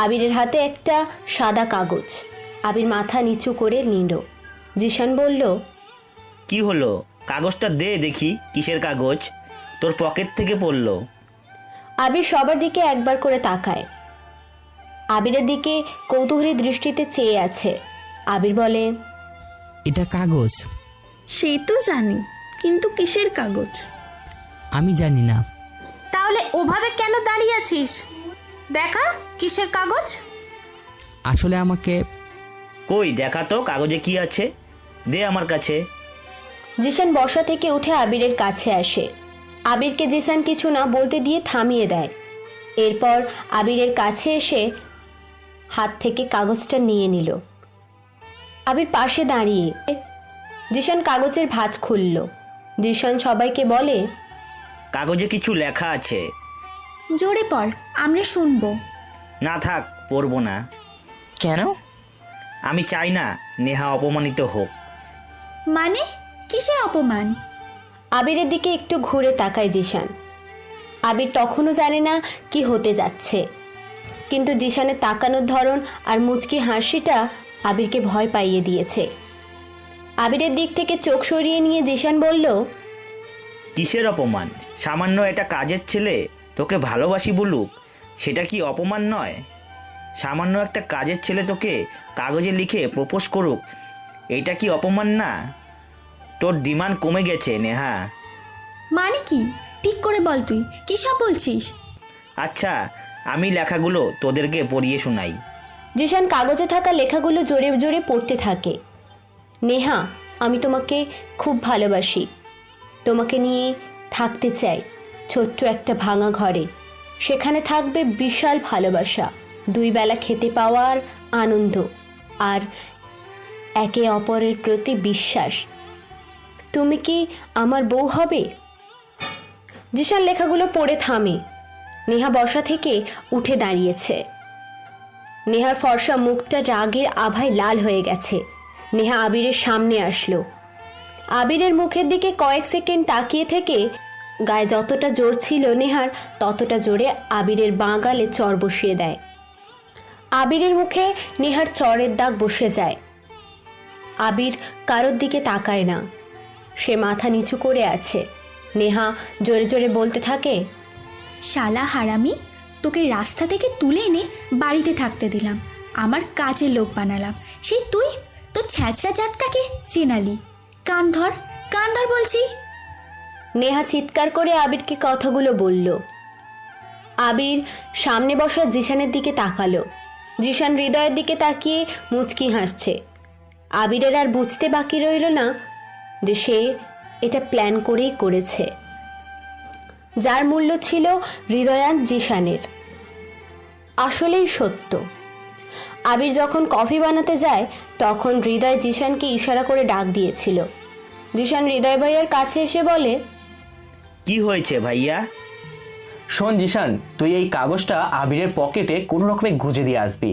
আবিরের হাতে একটা সাদা কাগজ। আবির মাথা নিচু করে নিল। জিসান বলল, কি হলো? কাগজটা দে দেখি, কিসের কাগজ? তোর পকেট থেকে পড়লো। আবির সবার দিকে একবার করে তাকায়। আবিরের দিকে কৌতূহলী দৃষ্টিতে চেয়ে আছে। আবির বলে, এটা কাগজ। সেই তো জানি, কিন্তু কিসের কাগজ? আমি জানি না। তাহলে ওভাবে কেন দাঁড়িয়ে আছিস? দেখা কিসের কাগজ। আসলে আমাকে। কই দেখা তো কাগজে কি আছে, দে আমার কাছে। জিসান বসা থেকে উঠে আবিরের কাছে আসে। আবিরকে জিসান কিছু না বলতে দিয়ে থামিয়ে দেয়। এরপর আবিরের কাছে এসে হাত থেকে কাগজটা নিয়ে নিল। আবির পাশে দাঁড়িয়ে জিসান কাগজের ভাঁজ খুলল। জিসান সবাইকে বলে, কাগজে কিছু লেখা আছে। জোরে পড়, আমরা শুনবো। না থাক, পড়বো না। কেন? আমি চাই না নেহা অপমানিত হোক। মানে কিসের অপমান? আবিরের দিকে একটু ঘুরে তাকায় জিসান। আবির তখনও জানে না কি হতে যাচ্ছে, কিন্তু জিসানের তাকানোর ধরন আর মুচকি হাসিটা আবিরকে ভয় পাইয়ে দিয়েছে। আবিরের দিক থেকে চোখ সরিয়ে নিয়ে জিসান বলল, কিসের অপমান? সামান্য একটা কাজের ছেলে তোকে ভালোবাসি বলুক, সেটা কি অপমান নয়? সামান্য একটা কাজের ছেলে তোকে কাগজে লিখে প্রপোজ করুক, এটা কি অপমান না? তোর ডিমান্ড কমে গেছে নেহা। মানে কি? ঠিক করে বল, তুই কি সব বলছিস? আচ্ছা, আমি লেখাগুলো তোদেরকে পড়িয়ে শোনাই। জিসান কাগজে থাকা লেখাগুলো জোরে জোরে পড়তে থাকে। নেহা, আমি তোমাকে খুব ভালোবাসি। তোমাকে নিয়ে থাকতে চাই ছোট্ট একটা ভাঙা ঘরে। সেখানে থাকবে বিশাল ভালোবাসা, 2 বেলা খেতে পাওয়ার আনন্দ আর একে অপরের প্রতি বিশ্বাস। তুমি কি আমার বউ হবে? জিসান লেখাগুলো পড়ে থামে। নেহা বসা থেকে উঠে দাঁড়িয়েছে। নেহার ফর্সা মুখটা রাগের আভায় লাল হয়ে গেছে। নেহা আবিরের সামনে আসলো। আবিরের মুখের দিকে কয়েক সেকেন্ড তাকিয়ে থেকে গায়ে যতটা জোর ছিল নেহার, ততটা জোরে আবিরের বাঁ গালে চর বসিয়ে দেয়। আবিরের মুখে নেহার চরের দাগ বসে যায়। আবির কারোর দিকে তাকায় না, সে মাথা নিচু করে আছে। নেহা জোরে জোরে বলতে থাকে, শালা হারামি, তোকে রাস্তা থেকে তুলে এনে বাড়িতে থাকতে দিলাম, আমার কাজের লোক বানালাম, সেই তুই তোর ছ্যাঁচড়া জাতটাকে চেনালি। কান ধর, কান ধর বলছি। নেহা চিৎকার করে আবিরকে কথাগুলো বলল। আবির সামনে বসা জিসানের দিকে তাকালো। জিসান হৃদয়ের দিকে তাকিয়ে মুচকি হাসছে। আবিরের আর বুঝতে বাকি রইল না যে সে এটা প্ল্যান করেই করেছে, যার মূল্য ছিল হৃদয়ান জিসানের। আসলেই সত্য। আবির যখন কফি বানাতে যায় তখন হৃদয় জিসানকে ইশারা করে ডাক দিয়েছিল। জিসান হৃদয় ভাইয়ার কাছে এসে বলে, কি হয়েছে ভাইয়া? শোন জিসান, তুই এই কাগজটা আবিরের পকেটে কোনো রকমে গুঁজে দিয়ে আসবি,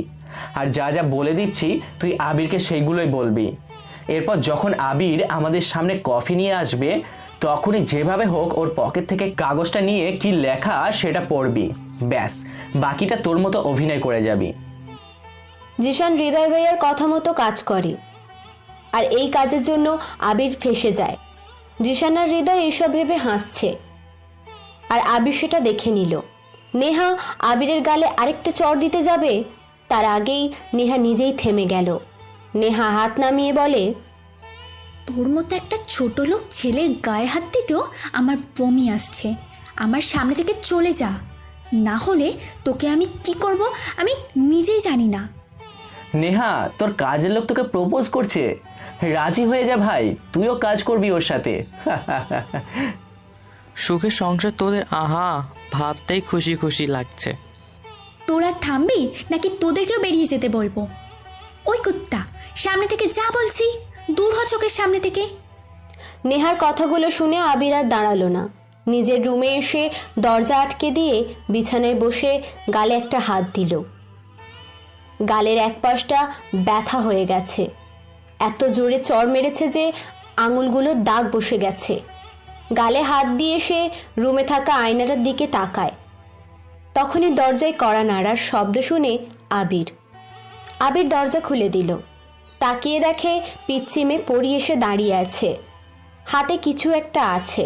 আর যা যা বলে দিচ্ছি তুই আবিরকে সেইগুলোই বলবি। এরপর যখন আবির আমাদের সামনে কফি নিয়ে আসবে তখনই যেভাবে হোক ওর পকেট থেকে কাগজটা নিয়ে কি লেখা সেটা পড়বি। ব্যাস, বাকিটা তোর মতো অভিনয় করে যাবি। জিসান হৃদয় ভাইয়ার কথা মতো কাজ করে, আর এই কাজের জন্য আবির ফেঁসে যায়। জিসান আর হৃদয় এসব ভেবে হাসছে, আর আবির সেটা দেখে নিল। নেহা আবিরের গালে আরেকটা চড় দিতে যাবে, তার আগেই নেহা নিজেই থেমে গেল। নেহা হাত নামিয়ে বলে, তোর মতো একটা ছোট লোক ছেলের গায়ে হাত দিতেও আমার বমি আসছে। আমার সামনে থেকে চলে যা, না হলে তোকে আমি কি করব আমি নিজেই জানি না। নেহা, তোর কাজের লোক তোকে প্রপোজ করছে, রাজি হয়ে যা ভাই, তুইও কাজ করবি ওর সাথে। সুখের সংসার তোদের, আহা, ভাবতেই খুশি খুশি লাগছে। তোরা থামবি নাকি তোদেরকেও বেরিয়ে যেতে বলবো? ওই কুত্তা, সামনে থেকে যা বলছি, দূর হ চোখের সামনে থেকে। নেহার কথাগুলো শুনে আবির আর দাঁড়ালো না। নিজের রুমে এসে দরজা আটকে দিয়ে বিছানায় বসে গালে একটা হাত দিল। গালের এক পাশটা ব্যথা হয়ে গেছে, এত জোরে চড় মেরেছে যে আঙুলগুলো দাগ বসে গেছে। গালে হাত দিয়ে সে রুমে থাকা আয়নাটার দিকে তাকায়। তখনই দরজায় কড়া নাড়ার শব্দ শুনে আবির দরজা খুলে দিল। তাকিয়ে দেখে পিচ্চিমে পড়ি এসে দাঁড়িয়ে আছে, হাতে কিছু একটা আছে।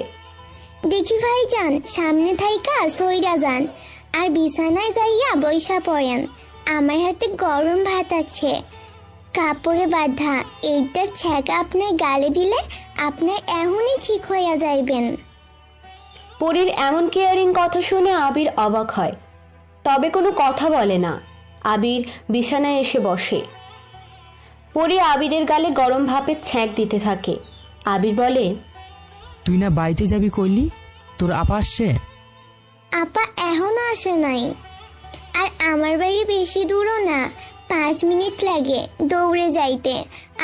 দেখি ভাইজান, সামনে থাইকা সইরা যান আর বিছানায় যাইয়া বইসা পড়েন। আমার হাতে গরম ভাত আছে, কাপড়ে বাঁধা। এইটার ছ্যাঁকা আপনার গালে দিলে আপনার এখনই ঠিক হইয়া যাইবেন। পরীর এমন কেয়ারিং কথা শুনে আবির অবাক হয়, তবে কোনো কথা বলে না। আবির বিছানায় এসে বসে। পরী আবিরের গালে গরম ভাপের ছ্যাঁক দিতে থাকে। আবির বলে, তুই না বাড়িতে যাবি কইলি, তোর আপা আসছে? আপা এখনো আসে নাই, আর আমার বাড়ি বেশি দূরও না, 5 মিনিট লাগে দৌড়ে যাইতে।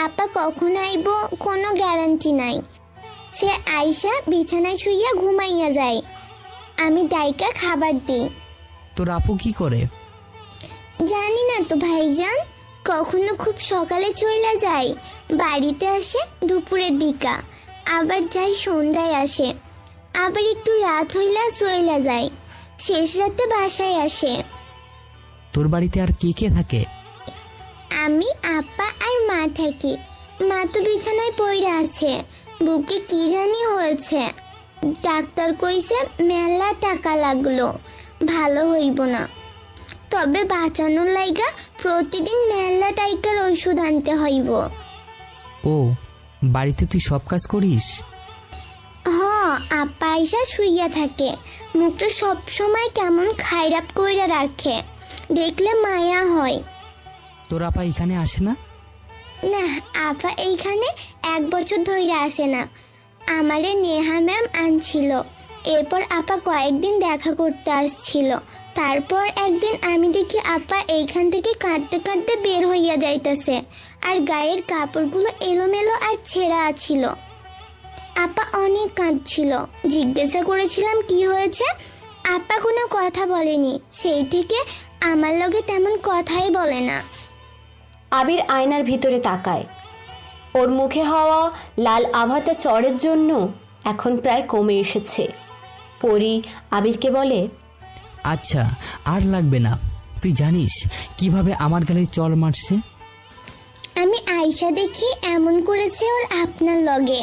আপা কখন আইব কোনো গ্যারান্টি নাই। সে আইসা বিছানায় শুইয়া ঘুমাইয়া যায়, আমি ডাইকা খাবার দিই। তোর আপু কি করে? জানি না তো ভাইজান, কখনো খুব সকালে চইলা যায়, বাড়িতে আসে দুপুরের দিকা, আবার যাই সন্ধ্যায় আসে, আবার একটু রাত হইলা চইলা যায়, শেষ রাতে বাসায় আসে। তোর বাড়িতে আর কে কে থাকে? আমি, আপা আর মা থাকি। মা তো বিছানায় পড়ে আছে, বুকে কি জানি হয়েছে। ডাক্তার কইছে মেলা টাকা লাগলো, ভালো হইব না। তবে বাঁচানোর লাইগা প্রতিদিন মেলা টাইকার ওষুধ আনতে হইব। ও, বাড়িতে তুই সব কাজ করিস? হ, আপা আইসা শুইয়া থাকে, মুখটা সব সময় কেমন খাইরাপ কইরা রাখে, দেখলে মায়া হয়। তোর আপা এখানে আসে না? না, আপা এইখানে 1 বছর ধরে আসে না। আমারে নেহা ম্যাম আনছিল, এরপর আপা কয়েকদিন দেখা করতে আসছিল। তারপর একদিন আমি দেখি আপা এইখান থেকে কাঁদতে কাঁদতে বের হইয়া যাইতেছে, আর গায়ের কাপড়গুলো এলোমেলো আর ছেঁড়া ছিল। আপা অনেক কাঁদছিল, জিজ্ঞাসা করেছিলাম কি হয়েছে, আপা কোনো কথা বলেনি। সেই থেকে আমার লগে তেমন কথাই বলে না। আবির আয়নার ভিতরে তাকায়। ওর মুখে হওয়া লাল আভাটা চড়ের জন্য এখন প্রায় কমে এসেছে। পরী আবিরকে বলে, আচ্ছা আর লাগবে না, তুই জানিস কিভাবে আমার গালে চড় মারছে? আমি আয়শা দেখি এমন করেছে ওর আপনার লগে।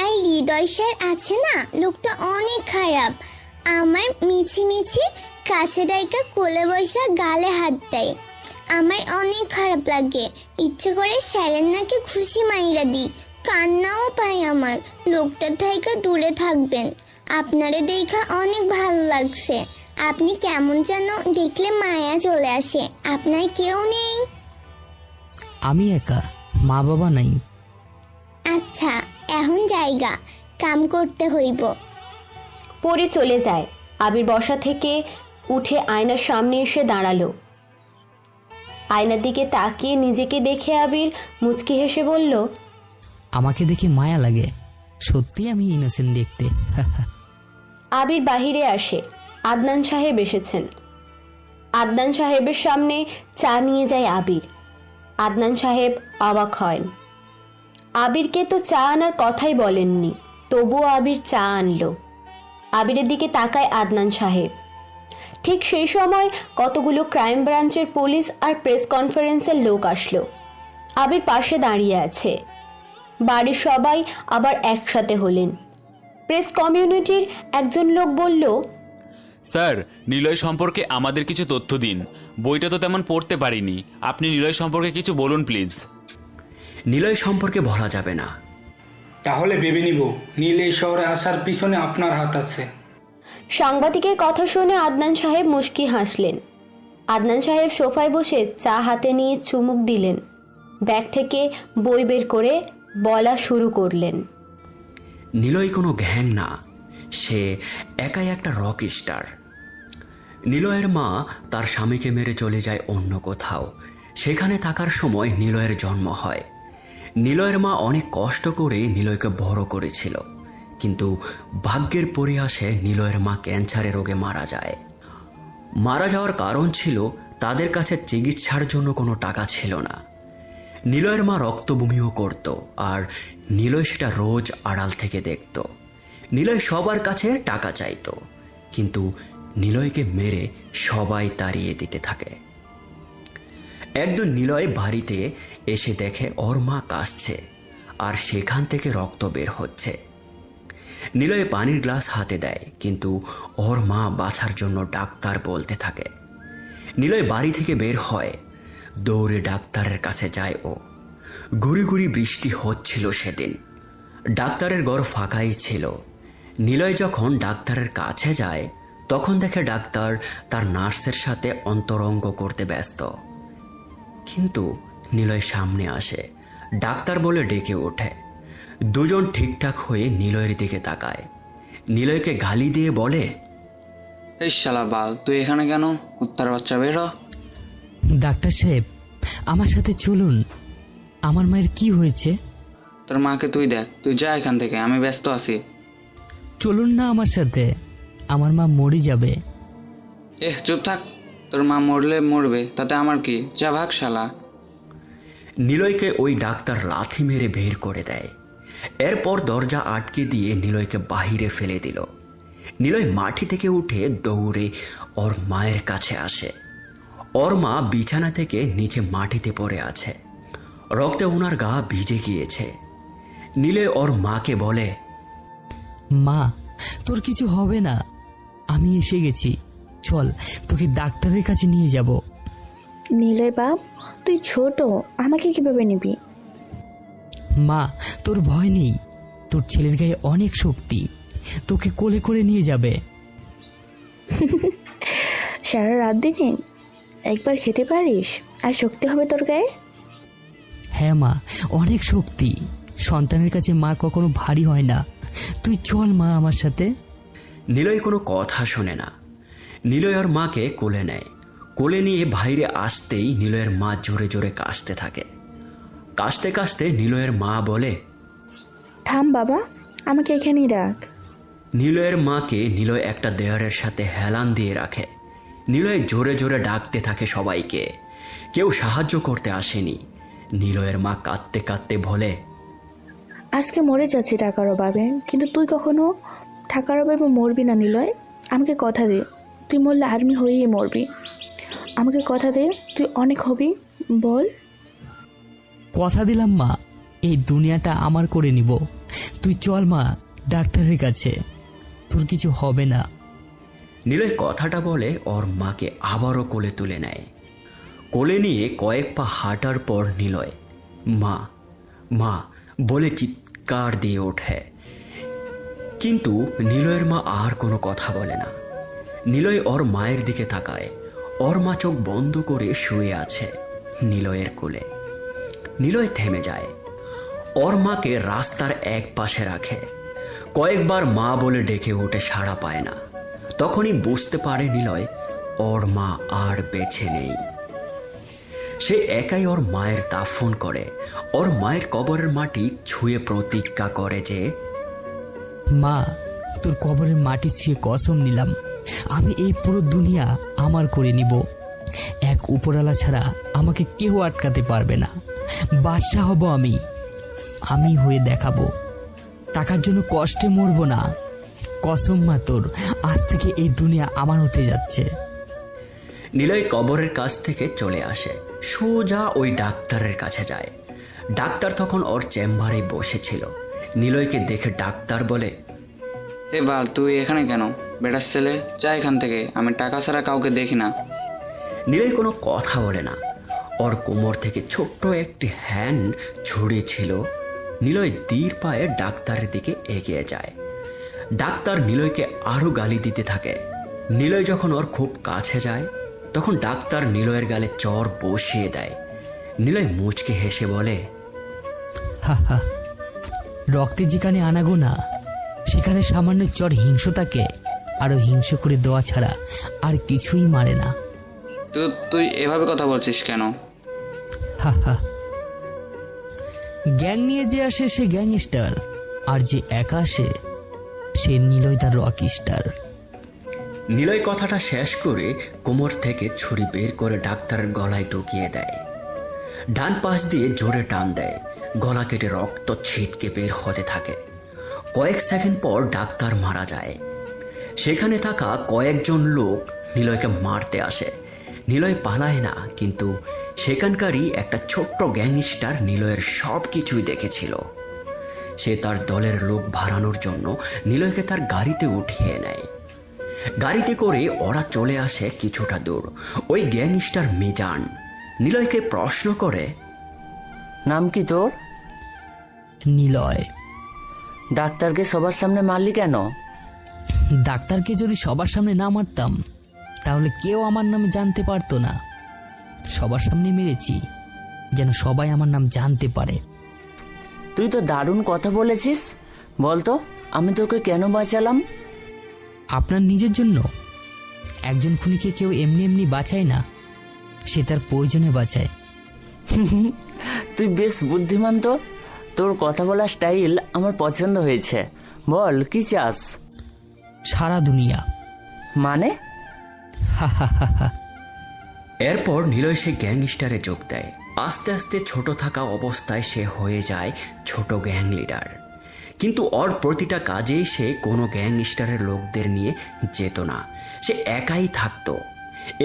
আর হৃদয় স্যার আছে না, লোকটা অনেক খারাপ। আমার মিছি মিছি কাছে ডাইকা কোলে বৈশা গালে হাত দেয়। আমার অনেক খারাপ লাগে, ইচ্ছে করে স্যারের নাকি খুশি মাইরা দিই, কান্নাও পায় আমার। লোকটার থাইকা দূরে থাকবেন, আপনারে দেখা অনেক ভালো লাগছে। আপনি কেমন যেন দেখলে মায়া চলে আসে। আপনার কেউ নেই? আমি একা, মা বাবা নাই। আচ্ছা, এখন জায়গা কাম করতে হইব। পরী চলে যায়। আবির বসা থেকে উঠে আয়নার সামনে এসে দাঁড়ালো। আয়নার দিকে তাকিয়ে নিজেকে দেখে আবির মুচকি হেসে বলল, আমাকে দেখে মায়া লাগে, সত্যি আমি ইনোসেন্ট দেখতে। আবির বাহিরে আসে। আদনান সাহেব এসেছেন। আদনান সাহেবের সামনে চা নিয়ে যায় আবির। আদনান সাহেব অবাক হয়। আবিরকে তো চা আনার কথাই বলেননি, তবুও আবির চা আনলো। আবিরের দিকে তাকায় আদনান সাহেব। ঠিক সেই সময় কতগুলো ক্রাইম ব্রাঞ্চের পুলিশ আর প্রেস কনফারেন্সের লোক আসলো। আবির পাশে দাঁড়িয়ে আছে। বাড়ির সবাই আবার একসাথে হলেন। প্রেস কমিউনিটির একজন লোক বলল, স্যার, নিলয় সম্পর্কে আমাদের কিছু তথ্য দিন। বইটা তো তেমন পড়তে পারিনি, আপনি নিলয় সম্পর্কে কিছু বলুন প্লিজ। নিলয় সম্পর্কে বলা যাবে না। তাহলে ভেবে নিব নীল এই শহরে আসার পিছনে আপনার হাত আছে। সাংবাদিকের কথা শুনে আদনান সাহেব মুচকি হাসলেন। আদনান সাহেব সোফায় বসে চা হাতে নিয়ে চুমুক দিলেন। ব্যাগ থেকে বই বের করে বলা শুরু করলেন। নিলয় কোনো গ্যাং না, সে একাই একটা রক স্টার। নিলয়ের মা তার স্বামীকে মেরে চলে যায় অন্য কোথাও। সেখানে থাকার সময় নিলয়ের জন্ম হয়। নিলয়ের মা অনেক কষ্ট করে নিলয়কে বড় করেছিল, কিন্তু ভাগ্যের পরিহাসে নিলয়ের মা ক্যান্সারের রোগে মারা যায়। মারা যাওয়ার কারণ ছিল তাদের কাছে চিকিৎসার জন্য কোনো টাকা ছিল না। নিলয়ের মা রক্তবমিও করত, আর নিলয় সেটা রোজ আড়াল থেকে দেখত। নিলয় সবার কাছে টাকা চাইতো, কিন্তু নিলয়কে মেরে সবাই তাড়িয়ে দিতে থাকে। একদিন নিলয় বাড়িতে এসে দেখে ওর মা কাশছে, আর সেখান থেকে রক্ত বের হচ্ছে। নিলয় পানির গ্লাস হাতে দেয়, কিন্তু ওর মা বাঁচার জন্য ডাক্তার বলতে থাকে। নিলয় বাড়ি থেকে বের হয়, দৌড়ে ডাক্তারের কাছে যায় ও। গুড়ি গুড়ি বৃষ্টি হচ্ছিল সেদিন। ডাক্তারের ঘর ফাঁকাই ছিল। নিলয় যখন ডাক্তারের কাছে যায় তখন দেখে ডাক্তার তার নার্সের সাথে অন্তরঙ্গ করতে ব্যস্ত। কিন্তু নিলয় সামনে আসে, ডাক্তার বলে ডেকে ওঠে। দুজন ঠিকঠাক হয়ে নিলয়ের দিকে তাকায়। নিলয়কে গালি দিয়ে বলে, এই শালা বাল, তুই এখানে কেন? কুত্তার বাচ্চা, বের হ। ডাক্তার সাহেব, আমার সাথে চলুন। আমার মায়ের কি হয়েছে? তোর মাকে তুই দেখ, তুই যা এখান থেকে, আমি ব্যস্ত আছি। চলুন না আমার সাথে, আমার মা মরে যাবে। চুপ থাক, তোর মা মরলে মরবে, তাতে আমার কি? যা ভাগ শালা। নিলয়কে ওই ডাক্তার লাথি মেরে বের করে দেয়। এরপর দরজা আটকে দিয়ে নিলয়কে বাহিরে ফেলে দিল। নিলয় মাটি থেকে উঠে দৌড়ে ওর মায়ের কাছে আসে। ওর মা বিছানা থেকে নিচে মাটিতে পড়ে আছে, রক্তে ওনার গা ভিজে গিয়েছে। নিলয় ওর মাকে বলে, মা, তোর কিছু হবে না, আমি এসে গেছি, চল তোকে ডাক্তারের কাছে নিয়ে যাব। নিলয় বাপ, তুই ছোট, আমাকে কিভাবে নিবি? মা, তোর ভয় নেই, তোর ছেলের গায়ে অনেক শক্তি, তোকে কোলে করে নিয়ে যাবে। সারা রাত দিনে একবার খেতে পারিস আর শক্তি হবে তোর গায়ে? হ্যাঁ মা, অনেক শক্তি। সন্তানের কাছে মা কখনো ভারী হয় না। তুই চল মা আমার সাথে। নিলয় কোনো কথা শোনে না। নিলয় ওর মাকে কোলে নেয়। কোলে নিয়ে বাইরে আসতেই নিলয়ের মা জোরে জোরে কাশতে থাকে। কাশতে কাশতে নিলয়ের মা বলে, থাম বাবা, আমাকে এখানেই রাখ। নিলয়ের মাকে নিলয় একটা দেয়ারের সাথে হেলান দিয়ে রাখে। নিলয় জোরে জোরে ডাকতে থাকে সবাইকে। কেউ সাহায্য করতে আসেনি। নিলয়ের মা কাঁদতে কাঁদতে বলে, আজকে মরে যাচ্ছি টাকার অভাবে, কিন্তু তুই কখনো টাকার অভাবে মরবি না নিলয়। আমাকে কথা দে, তুই মরলে আর্মি হয়েই মরবি। আমাকে কথা দে, তুই অনেক হবি, বল। কথা দিলাম মা, এই দুনিয়াটা আমার করে নিব। তুই চল মা ডাক্তারের কাছে, তোর কিছু হবে না। নিলয় কথাটা বলে ওর মাকে আবারও কোলে তুলে নেয়। কোলে নিয়ে কয়েক পা হাঁটার পর নিলয় মা মা বলে চিৎকার দিয়ে ওঠে। কিন্তু নিলয়ের মা আর কোনো কথা বলে না। নিলয় ওর মায়ের দিকে তাকায়। ওর মা চোখ বন্ধ করে শুয়ে আছে নিলয়ের কোলে। নিলয় থেমে যায়। ওর মাকে রাস্তার এক পাশে রাখে। কয়েকবার মা বলে ডেকে উঠে সাড়া পায় না। তখনই বুঝতে পারে নিলয় ওর মা আর বেঁচে নেই। সে একাই ওর মায়ের দাফন করে। ওর মায়ের কবরের মাটি ছুঁয়ে প্রতিজ্ঞা করে যে, মা, তোর কবরের মাটি ছুঁয়ে কসম নিলাম, আমি এই পুরো দুনিয়া আমার করে নিব। এক উপরওয়ালা ছাড়া আমাকে কেউ আটকাতে পারবে না। বাদশা হব আমি হয়ে দেখাবো। টাকার জন্য কষ্টে মরবো না। কসম মা তোর, আজ থেকে এই দুনিয়া আমার হতে যাচ্ছে। নিলয় কবরের কাছ থেকে চলে আসে, সোজা ওই ডাক্তারের কাছে যায়। ডাক্তার তখন ওর চেম্বারে বসেছিল। নিলয়কে দেখে ডাক্তার বলে, এ বাল, তুই এখানে কেন? বেটার ছেলে, যা এখান থেকে, আমি টাকা ছাড়া কাউকে দেখি না। নিলয় কোনো কথা বলে না। ওর কোমর থেকে ছোট্ট একটি হ্যান্ড ছড়িয়েছিল। নিলয় ধীর পায়ে ডাক্তারের দিকে এগিয়ে যায়। ডাক্তার নিলয়কে আরো গালি দিতে থাকে। নিলয় যখন ওর খুব কাছে যায় তখন ডাক্তার নিলয়ের গালে চর বসিয়ে দেয়। নিলয় মুচকে হেসে বলে, হা হা, রক্তে যেখানে আনাগো না সেখানে সামান্য চর হিংসতাকে আরো হিংস করে দেওয়া ছাড়া আর কিছুই মারে না। তুই এভাবে কথা বলছিস কেন? হা হা, গ্যাং নিয়ে যে আসে সে গ্যাংস্টার, আর যে একা আসে সে নিলয় তার রক স্টার। নিলয় কথাটা শেষ করে কোমর থেকে ছুরি বের করে ডাক্তারের গলায় ঢুকিয়ে দেয়। ডান পাশ দিয়ে জোরে টান দেয়। গলা কেটে রক্ত ছিটকে বের হতে থাকে। কয়েক সেকেন্ড পর ডাক্তার মারা যায়। সেখানে থাকা কয়েকজন লোক নিলয়কে মারতে আসে। নিলয় পালায় না, কিন্তু সেখানকারই একটা ছোট্ট গ্যাংস্টার নিলয়ের সব কিছুই দেখেছিল। সে তার দলের লোক ভাড়ানোর জন্য নিলয়কে তার গাড়িতে উঠিয়ে নেয়। গাড়িতে করে ওরা চলে আসে কিছুটা দূর। ওই গ্যাংস্টার মিজান নিলয়কে প্রশ্ন করে, নাম কি তোর? নিলয়। ডাক্তারকে সবার সামনে মারলি কেন? ডাক্তারকে যদি সবার সামনে না মারতাম তাহলে কেউ আমার নামে জানতে পারতো না। সবার সামনে মেরেছি যেন সবাই আমার নাম জানতে পারে। তুই তো দারুণ কথা বলেছিস। বলতো আমি তোকে কেন বাঁচালাম? আপনার নিজের জন্য। একজন খুনিকে কেউ এমনি এমনি বাঁচায় না, সে তার প্রয়োজনে বাঁচায়। তুই বেশ বুদ্ধিমান তো। তোর কথা বলার স্টাইল আমার পছন্দ হয়েছে। বল কি চাস? সারা দুনিয়া। মানে? এরপর নিলয় সে গ্যাংস্টারে যোগ দেয়। আস্তে আস্তে ছোট থাকা অবস্থায় সে হয়ে যায় ছোট গ্যাং লিডার। কিন্তু ওর প্রতিটা কাজেই সে কোনো গ্যাংস্টারের লোকদের নিয়ে যেত না, সে একাই থাকতো।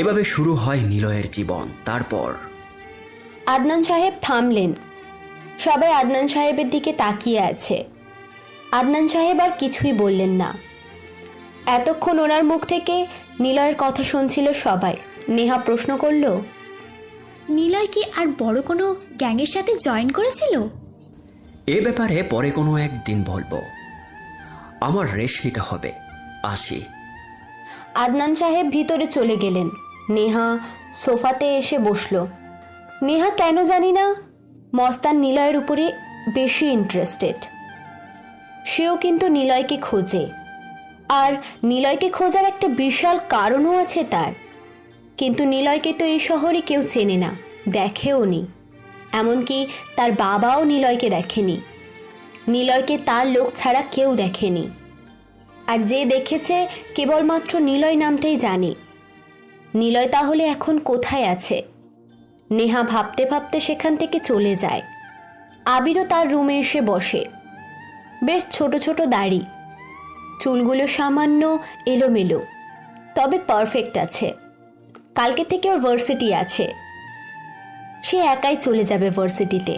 এভাবে শুরু হয় নিলয়ের জীবন। তারপর আদনান সাহেব থামলেন। সবাই আদনান সাহেবের দিকে তাকিয়ে আছে। আদনান সাহেব আর কিছুই বললেন না। এতক্ষণ ওনার মুখ থেকে নিলয়ের কথা শুনছিল সবাই। নেহা প্রশ্ন করল, নিলয় কি আর বড় কোনো গ্যাংয়ের সাথে জয়েন করেছিল? এ ব্যাপারে পরে কোনো একদিন বলবো। আমার রেস্ট নিতে হবে, আসি। আদনান সাহেব ভিতরে চলে গেলেন। নেহা সোফাতে এসে বসল। নেহা কেন জানি না মস্তান নিলয়ের উপরে বেশি ইন্টারেস্টেড। সেও কিন্তু নিলয়কে খোঁজে, আর নিলয়কে খোঁজার একটা বিশাল কারণও আছে তার। কিন্তু নিলয়কে তো এই শহরে কেউ চেনে না, দেখেও নি। এমনকি তার বাবাও নিলয়কে দেখেনি। নিলয়কে তার লোক ছাড়া কেউ দেখেনি। আর যে দেখেছে কেবলমাত্র নিলয় নামটাই জানে। নিলয় তাহলে এখন কোথায় আছে? নেহা ভাবতে ভাবতে সেখান থেকে চলে যায়। আবিরও তার রুমে এসে বসে। বেশ ছোট ছোট দাড়ি, চুলগুলো সামান্য এলোমেলো, তবে পারফেক্ট আছে। কালকে থেকে ওর ভার্সিটি আছে, সে একাই চলে যাবে ভার্সিটিতে।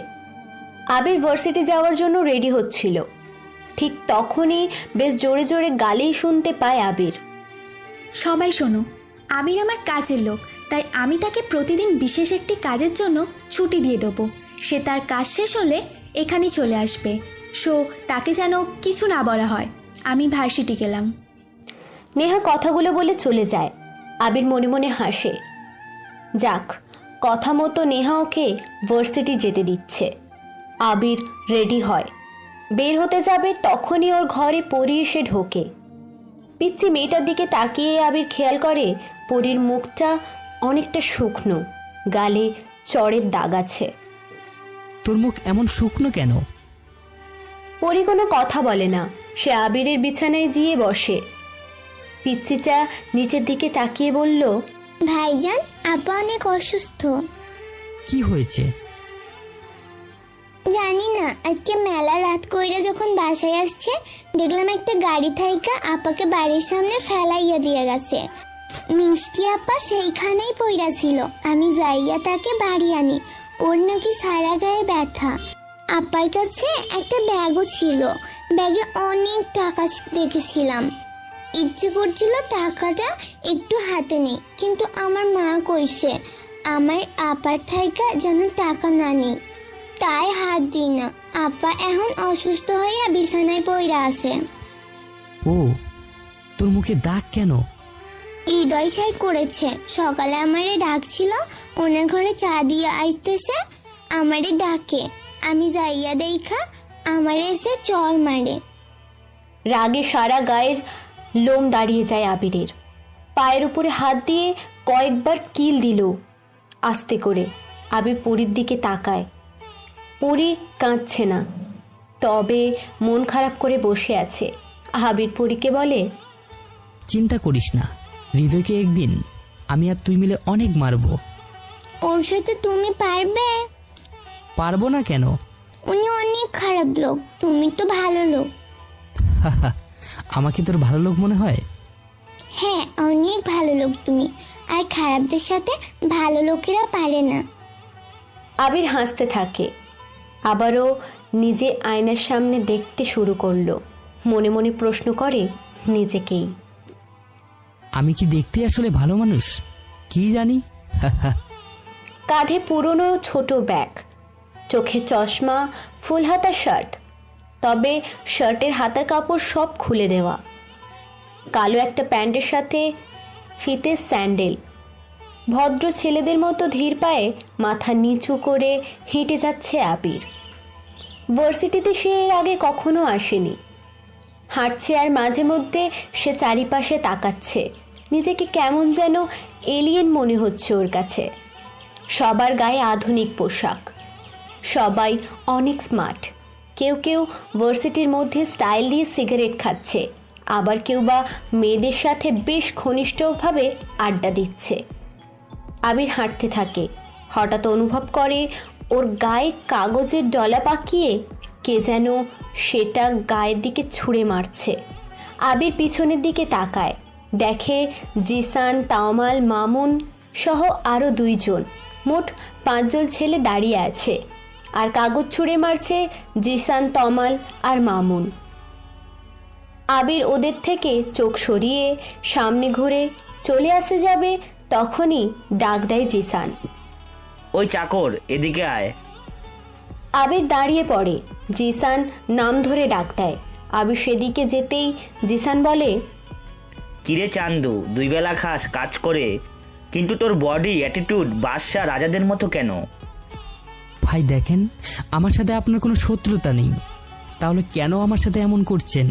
আবির ভার্সিটি যাওয়ার জন্য রেডি হচ্ছিল। ঠিক তখনই বেশ জোরে জোরে গালি শুনতে পায় আবির। সবাই শোনো, আবির আমার কাজের লোক, তাই আমি তাকে প্রতিদিন বিশেষ একটি কাজের জন্য ছুটি দিয়ে দেবো। সে তার কাজ শেষ হলে এখানেই চলে আসবে। সো তাকে যেন কিছু না বলা হয়। আমি ভার্সিটি গেলাম। নেহা কথাগুলো বলে চলে যায়। আবির মনে মনে হাসে। যাক, কথা মতো নেহা ওকে ভার্সিটি যেতে দিচ্ছে। আবির রেডি হয়, বের হতে যাবে, তখনই ওর ঘরে পরি এসে ঢোকে। পিচ্ছি মেয়েটার দিকে তাকিয়ে আবির খেয়াল করে পরির মুখটা অনেকটা শুকনো, গালে চড়ের দাগ আছে। তোর মুখ এমন শুকনো কেন? পরি কোনো কথা বলে না। সে আবিরের বিছানায় গিয়ে বসে। পিচ্চিটা নিচের দিকে তাকিয়ে বলল, ভাইজান, আপা অনেক অসুস্থ। কি হয়েছে? জানি না, আজকে মেলা রাত কইরা যখন বাসায় আসছে দেখলাম একটা গাড়ি থাইকা আপাকে বাড়ির সামনে ফেলাইয়া দিয়ে গেছে। মিষ্টি আপা সেইখানেই পইরা ছিল। আমি যাইয়া তাকে বাড়ি আনি। ওর নাকি সারা গায়ে ব্যথা। আপার কাছে একটা ব্যাগও ছিল, ব্যাগে অনেক টাকা দেখেছিলাম। ইচ্ছে করছিল টাকাটা একটু হাতে নেই, কিন্তু আমার মা কইছে আমার আপার থাইকা যেন টাকা না নেই, তাই হাত দিই না। আপা এখন অসুস্থ হইয়া বিছানায় পইরা আছে। ও, তোর মুখে দাগ কেন? হৃদয় সাই করেছে। সকালে আমারে ডাকছিল, ওনার ঘরে চা দিয়ে আইতেছে, আমারে ডাকে। আমি যাইয়া দেখা আমারে এসে চড় মারে। রাগে সারা গায়ের লোম দাঁড়িয়ে যায় আবিরের। পায়ের উপরে হাত দিয়ে কয়েকবার কিল দিল আস্তে করে। আবির পরির দিকে তাকায়। পরি কাঁদছে না, তবে মন খারাপ করে বসে আছে। আবির পরিকে বলে, চিন্তা করিস না, হৃদয়কে একদিন আমি আর তুই মিলে অনেক মারবো। ওর সাথে তুমি পারবে? পারবো না কেন? উনি অনেক খারাপ লোক, তুমি তো ভালো লোক। আমাকে তোর ভালো লোক মনে হয়? হ্যাঁ, অনেক ভালো লোক তুমি, আর খারাপদের সাথে ভালো লোকেরা পারে না। আবির হাসতে থাকে। আবারও নিজে আয়নার সামনে দেখতে শুরু করলো। মনে মনে প্রশ্ন করে নিজেকেই। আমি কি দেখতে আসলে ভালো মানুষ কি জানি। কাঁধে পুরনো ছোট ব্যাগ, চোখে চশমা, ফুল হাতা শার্ট, তবে শার্টের হাতার কাপড় সব খুলে দেওয়া, কালো একটা প্যান্টের সাথে ফিতে স্যান্ডেল। ভদ্র ছেলেদের মতো ধীর পায়ে মাথা নিচু করে হেঁটে যাচ্ছে আবির। ভার্সিটিতে সে এর আগে কখনো আসেনি। হাঁটছে আর মাঝে মধ্যে সে চারিপাশে তাকাচ্ছে, নিজেকে কেমন যেন এলিয়েন মনে হচ্ছে ওর কাছে। সবার গায়ে আধুনিক পোশাক, সবাই অনেক স্মার্ট। কেউ কেউ ভার্সিটির মধ্যে স্টাইল দিয়ে সিগারেট খাচ্ছে, আবার কেউ বা মেয়েদের সাথে বেশ ঘনিষ্ঠভাবে আড্ডা দিচ্ছে। আবির হাঁটতে থাকে, হঠাৎ অনুভব করে ওর গায়ে কাগজের ডলা পাকিয়ে কে যেন সেটা গায়ের দিকে ছুঁড়ে মারছে। আবির পিছনের দিকে তাকায়, দেখে জিসান, তাওমাল, মামুন সহ আরও 2 জন, মোট 5 জন ছেলে দাঁড়িয়ে আছে আর কাগজ ছুঁড়ে মারছে জিসান, তমাল আর মামুন। আবির ওদের থেকে চোখ সরিয়ে সামনে ঘুরে চলে আসতে যাবে, তখনই ডাক দেয় জিসান, ওই চাকর এদিকে আয়। আবির দাঁড়িয়ে পড়ে, জিসান নাম ধরে ডাক দেয়। আবির সেদিকে যেতেই জিসান বলে, কিরে চান্দু, 2 বেলা খাস কাজ করে, কিন্তু তোর বডি অ্যাটিটিউড বাদশা রাজাদের মতো কেন? ভাই দেখেন, আমার সাথে আপনার কোনো শত্রুতা নেই, তাহলে কেন আমার সাথে এমন করছেন?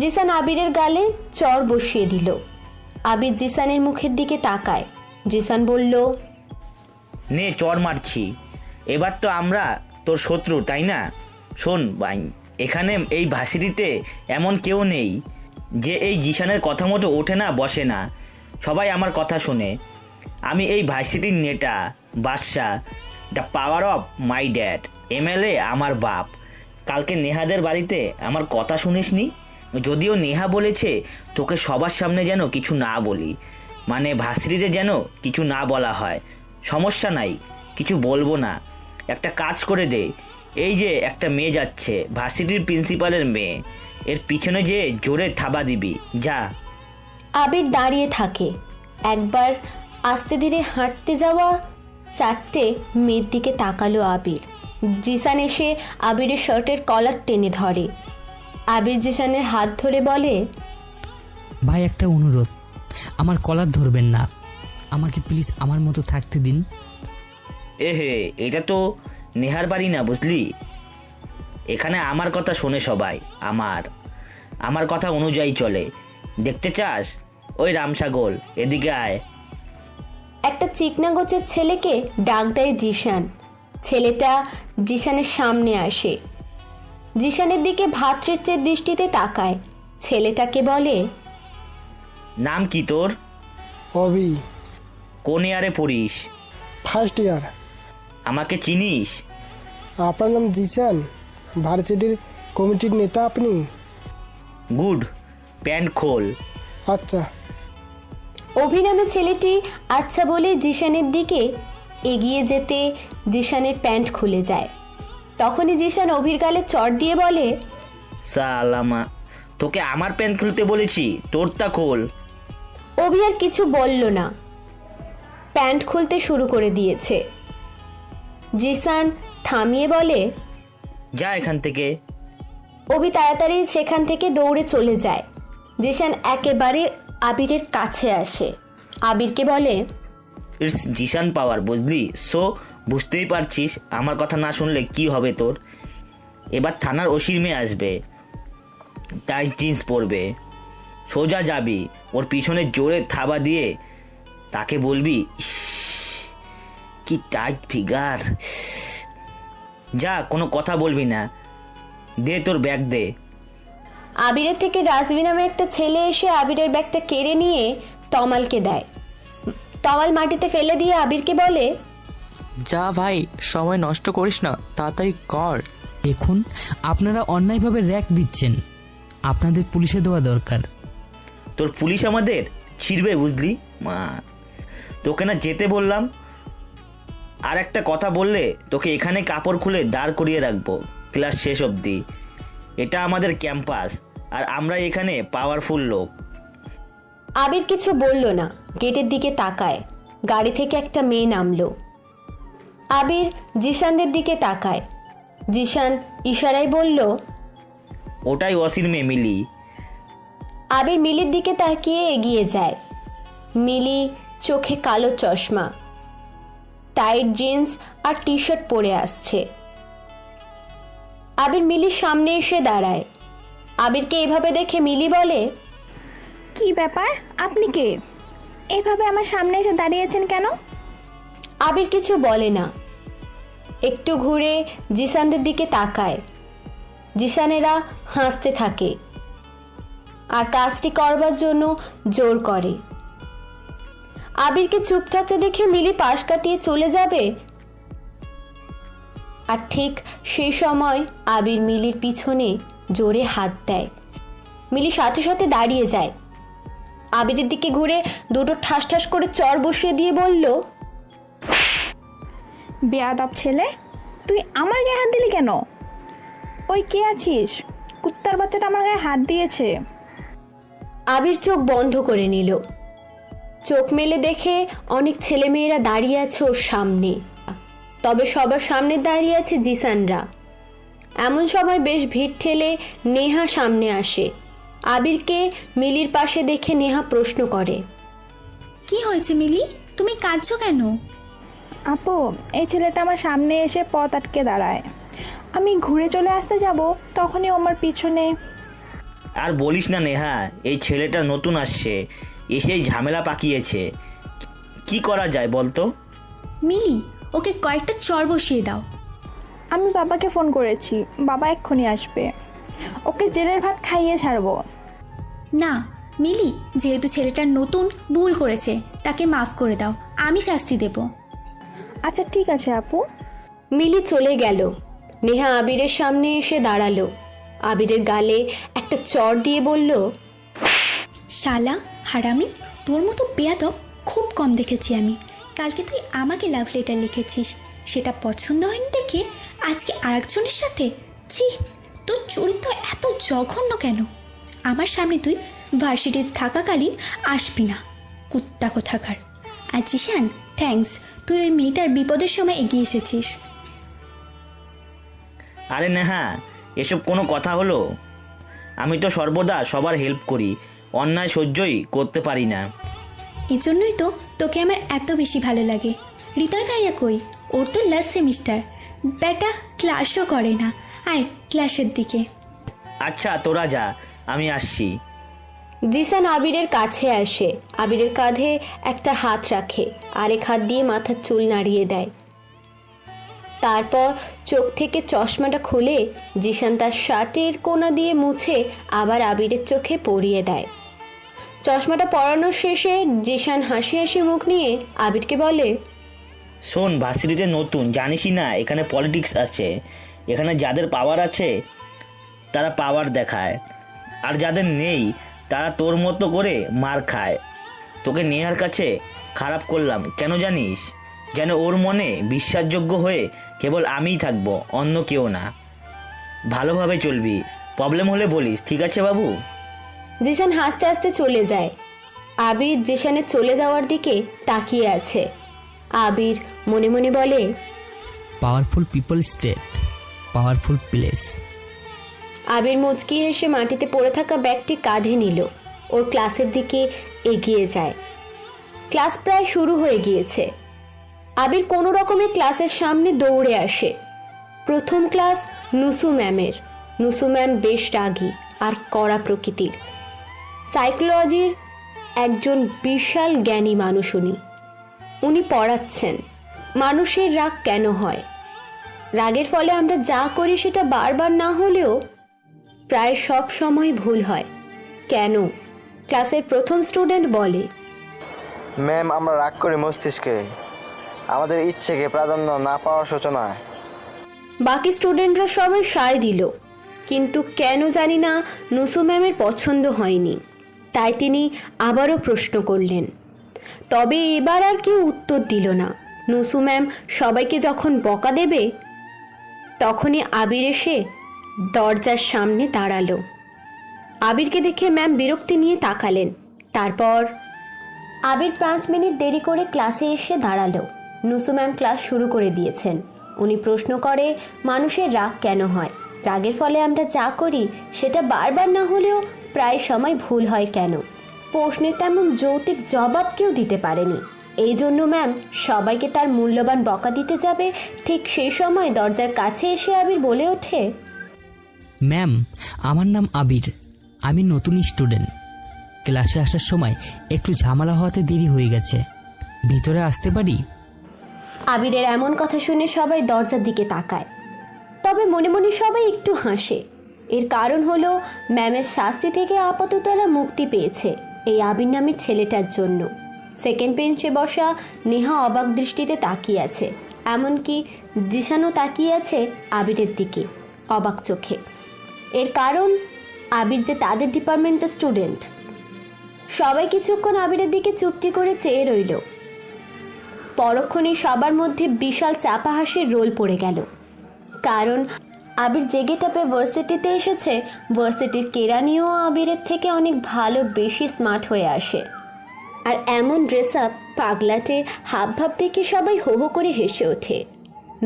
জিসান আবিরের গালে চড় বসিয়ে দিল। আবির জিসানের মুখের দিকে তাকায়। জিসান বলল, নে চড় মারছি, এবার তো আমরা তোর শত্রু তাই না? শোন ভাই, এখানে এই ভার্সিটিতে এমন কেউ নেই যে এই জিসানের কথা মতো ওঠে না বসে না, সবাই আমার কথা শোনে। আমি এই ভার্সিটির নেতা, Badsha, the power of my dad, MLA আমার বাপ। কালকে নেহাদের বাড়িতে আমার কথা শুনিসনি? যদিও নেহা বলেছে তোকে সবার সামনে যেন কিছু না বলি, মানে ভার্সিটিতে যেন কিছু না বলা হয়। সমস্যা নাই, কিছু বলবো না। একটা কাজ করে দে, এই যে একটা মেয়ে যাচ্ছে, ভার্সিটির প্রিন্সিপালের মেয়ে, এর পিছনে যে জোরে থাবা দিবি, যা। আবির দাঁড়িয়ে থাকে। একবার আস্তে ধীরে হাঁটতে যাওয়া 4টে মেয়ের দিকে তাকালো আবির। জিসান এসে আবিরের শার্টের কলার টেনে ধরে। আবির জিসানের হাত ধরে বলে, ভাই একটা অনুরোধ, আমার কলার ধরবেন না, আমাকে প্লিজ আমার মতো থাকতে দিন। এহে, এটা তো নেহার বাড়ি না বুঝলি, এখানে আমার কথা শোনে সবাই, আমার কথা অনুযায়ী চলে। দেখতে চাস? ওই রামসাগর এদিকে আয়। একটা চিকনা গোছের ছেলেকে ডাক দেয় জিসান। ছেলেটা জিসানের সামনে আসে, জিসানের দিকে ভাতৃত্বের দৃষ্টিতে তাকায়। ছেলেটাকে বলে, নাম কি তোর? অভি। কোন ইয়ারে পড়িস? First year. আমাকে চিনিস? আপনার নাম জিসান, ভার্সিটির কমিটির নেতা আপনি? গুড, প্যান্ট খোল। আচ্ছা। অভিনামে ছেলেটি আচ্ছা বলে জিসানের দিকে এগিয়ে যেতে জিসানের প্যান্ট খুলে যায়। তখনই জিসান অভির গালে চড় দিয়ে বলে, সালামা, তোকে আমার প্যান্ট খুলতে বলেছি, তোরটা খোল। অভি আর কিছু বলল না, প্যান্ট খুলতে শুরু করে দিয়েছে। জিসান থামিয়ে বলে, যা এখান থেকে। অভি তাড়াতাড়ি সেখান থেকে দৌড়ে চলে যায়। জিসান একেবারে আবিরের কাছে আসে, আবিরকে বলে, ইটস জিসান পাওয়ার, বুঝলি? সো বুঝতেই পারছিস আমার কথা না শুনলে কি হবে তোর। এবার থানার ওসির মেয়ে আসবে, টাইট জিন্স পরবে, সোজা যাবি, ওর পিছনে জোরে থাবা দিয়ে তাকে বলবি, কি টাইট ফিগার। যা, কোনো কথা বলবি না, দে তোর ব্যাগ দে। আবিরের থেকে রাজবি নামে একটা ছেলে এসে আবিরের ব্যাগটা কেড়ে নিয়ে তমালকে দেয়। তমাল মাটিতে ফেলে দিয়ে আবিরকে বলে, যা ভাই, সময় নষ্ট করিস না, তাড়াতাড়ি কর। দেখুন, আপনারা অন্যায়ভাবে র্যাক দিচ্ছেন, আপনাদের পুলিশে দেওয়া দরকার। তোর পুলিশ আমাদের ছিড়বে, বুঝলি? মা, তোকে না যেতে বললাম। আর একটা কথা বললে তোকে এখানে কাপড় খুলে দাঁড় করিয়ে রাখবো ক্লাস শেষ অবধি। এটা আমাদের ক্যাম্পাস আর আমরা এখানে পাওয়ারফুল লোক। আবির কিছু বলল না, গেটের দিকে তাকায়। গাড়ি থেকে একটা মেয়ে নামলো। আবির জিসানদের দিকে তাকায়। জিসান ইশারায় বলল, ওটাই অসির মেয়ে মিলি। আবির মিলির দিকে তাকিয়ে এগিয়ে যায়। মিলি চোখে কালো চশমা, টাইট জিন্স আর টি শার্ট পরে আসছে। আবির মিলির সামনে এসে দাঁড়ায়। আবিরকে এভাবে দেখে মিলি বলে, কি ব্যাপার, আপনি কে? এভাবে আমার সামনে এসে দাঁড়িয়েছেন কেন? আবির কিছু বলে না, একটু ঘুরে জিসানদের দিকে তাকায়। জিসানেরা হাসতে থাকে আর কাজটি করবার জন্য জোর করে। আবিরকে চুপ থাকতে দেখে মিলি পাশ কাটিয়ে চলে যাবে, আর ঠিক সেই সময় আবির মিলির পিছনে জোরে হাত দেয়। মিলি সাথে সাথে দাঁড়িয়ে যায়। আবিরের দিকে ঘুরে দুটো ঠাস ঠাস করে চর বসিয়ে দিয়ে বলল, বেয়াদব ছেলে, তুই আমার গায়ে হাত দিলি কেন? ওই কে আছিস? কুত্তার বাচ্চাটা আমার গায়ে হাত দিয়েছে। আবির চোখ বন্ধ করে নিল। চোখ মেলে দেখে অনেক ছেলেমেয়েরা দাঁড়িয়ে আছে ওর সামনে, তবে সবার সামনে দাঁড়িয়ে আছে জিসানরা। এমন সময় বেশ ভিড় ঠেলে নেহা সামনে আসে। আবিরকে মিলির পাশে দেখে নেহা প্রশ্ন করে, কি হয়েছে মিলি, তুমি কাঁদছো কেন? আপু, এই ছেলেটা আমার সামনে এসে পথ আটকে দাঁড়ায়। আমি ঘুরে চলে আসতে যাব, তখনই আমার পিছনে। আর বলিস না নেহা, এই ছেলেটা নতুন আসছে, এসেই ঝামেলা পাকিয়েছে। কি করা যায় বলতো? মিলি, ওকে কয়েকটা চর বসিয়ে দাও। আমি বাবাকে ফোন করেছি, বাবা এক্ষুনি আসবে। ওকে জেলের ভাত খাইয়ে ছাড়বো। না মিলি, যেহেতু ছেলেটা নতুন ভুল করেছে, তাকে মাফ করে দাও, আমি শাস্তি দেব। আচ্ছা ঠিক আছে আপু। মিলি চলে গেল। নেহা আবিরের সামনে এসে দাঁড়ালো। আবিরের গালে একটা চর দিয়ে বলল, শালা হারামি, তোর মতো বেয়াদব খুব কম দেখেছি আমি। কালকে তুই আমাকে লাভ লেটার লিখেছিস, সেটা পছন্দ হয়নি দেখে আজকে আরেকজনের সাথে। ছি, তোর চরিত্র এত জঘন্য কেন? আমার সামনে তুই ভার্সিটিতে থাকাকালীন আসবি না, কুত্তা কোথাকার। আর জিসান, থ্যাঙ্কস, তুই ওই মেয়েটার বিপদের সময় এগিয়ে এসেছিস। আরে নেহা, এসব কোনো কথা হলো? আমি তো সর্বদা সবার হেল্প করি, অন্যায় সহ্যই করতে পারি না। এজন্যই তো তোকে আমার এত বেশি ভালো লাগে। হৃদয় ভাইয়া কই? ওর তো লাস্ট সেমিস্টার, বেটা ক্লাসও করে না। আয় ক্লাসের দিকে। আচ্ছা তোরা যা, আমি আসছি। জিসান আবিরের কাছে আসে। আবিরের কাঁধে একটা হাত রাখে, আরেক হাত দিয়ে মাথার চুল নাড়িয়ে দেয়। তারপর চোখ থেকে চশমাটা খুলে জিসান তার শার্টের কোনা দিয়ে মুছে আবার আবিরের চোখে পরিয়ে দেয়। চশমাটা পরানো শেষে জিসান হাসি হাসি মুখ নিয়ে আবিরকে বলে, শোন, ভার্সিটিতে নতুন, জানিসই না এখানে পলিটিক্স আছে। এখানে যাদের পাওয়ার আছে তারা পাওয়ার দেখায়, আর যাদের নেই তারা তোর মতো করে মার খায়। তোকে নেহার কাছে খারাপ করলাম কেন জানিস? যেন ওর মনে বিশ্বাসযোগ্য হয়ে কেবল আমিই থাকবো, অন্য কেউ না। ভালোভাবে চলবি, প্রবলেম হলে বলিস, ঠিক আছে বাবু? জিসান হাসতে হাসতে চলে যায়। আবির জিসানের চলে যাওয়ার দিকে তাকিয়ে আছে। আবির মনে মনে বলে, powerful people state, powerful place. Abir মুচকি হেসে মাটিতে পড়ে থাকা ব্যাগটি কাঁধে নিল। ওর ক্লাসের দিকে এগিয়ে যায়। ক্লাস প্রায় শুরু হয়ে গিয়েছে। আবির কোনো রকমে ক্লাসের সামনে দৌড়ে আসে। প্রথম ক্লাস নুসু ম্যামের। নুসু ম্যাম বেশ রাগী আর কড়া প্রকৃতির। সাইকোলজির একজন বিশাল জ্ঞানী মানুষ উনি পড়াচ্ছেন মানুষের রাগ কেন হয়। রাগের ফলে আমরা যা করি সেটা বারবার না হলেও প্রায় সব সময় ভুল হয়। কেন? ক্লাসের প্রথম স্টুডেন্ট বলে, ম্যাম, আমরা রাগ করি মস্তিষ্কে, আমাদের ইচ্ছেকে প্রাধান্য না পাওয়ার সূচনায়। বাকি স্টুডেন্টরা সবাই সায় দিল, কিন্তু কেন জানি না নুসু ম্যামের পছন্দ হয়নি। তাই তিনি আবারও প্রশ্ন করলেন। তবে এবার আর কেউ উত্তর দিল না। নুসু ম্যাম সবাইকে যখন বকা দেবে তখনই আবির এসে দরজার সামনে দাঁড়ালো। আবিরকে দেখে ম্যাম বিরক্তি নিয়ে তাকালেন। তারপর আবির 5 মিনিট দেরি করে ক্লাসে এসে দাঁড়ালো। নুসু ম্যাম ক্লাস শুরু করে দিয়েছেন। উনি প্রশ্ন করে মানুষের রাগ কেন হয়, রাগের ফলে আমরা যা করি সেটা বারবার না হলেও প্রায় সময় ভুল হয় কেন। প্রশ্নের তেমন যৌক্তিক জবাব কেউ দিতে পারেনি। এই জন্য ম্যাম সবাইকে তার মূল্যবান বকা দিতে যাবে, ঠিক সেই সময় দরজার কাছে এসে আবির বলে ওঠে, ম্যাম আমার নাম আবির, আমি নতুন স্টুডেন্ট। ক্লাসে আসার সময় একটু ঝামেলা হওয়াতে দেরি হয়ে গেছে, ভিতরে আসতে পারি? আবিরের এমন কথা শুনে সবাই দরজার দিকে তাকায়, তবে মনে মনে সবাই একটু হাসে। এর কারণ হলো ম্যামের শাস্তি থেকে আপাতত তারা মুক্তি পেয়েছে এই আবির নামের ছেলেটার জন্য। সেকেন্ড বেঞ্চে বসা নেহা অবাক দৃষ্টিতে তাকিয়ে আছে, এমনকি জিশানও তাকিয়ে আছে আবিরের দিকে অবাক চোখে। এর কারণ আবির যে তাদের ডিপার্টমেন্টের স্টুডেন্ট। সবাই কিছুক্ষণ আবিরের দিকে চুপটি করে চেয়ে রইল। পরক্ষণেই সবার মধ্যে বিশাল চাপা হাসির রোল পড়ে গেল, কারণ আবির যে গেটআপে ভার্সিটিতে এসেছে, ভার্সিটির কেরানিও আবিরের থেকে অনেক ভালো, বেশি স্মার্ট হয়ে আসে। আর এমন ড্রেস আপ, পাগলাটে হাবভাব দেখে সবাই হো হো করে হেসে ওঠে।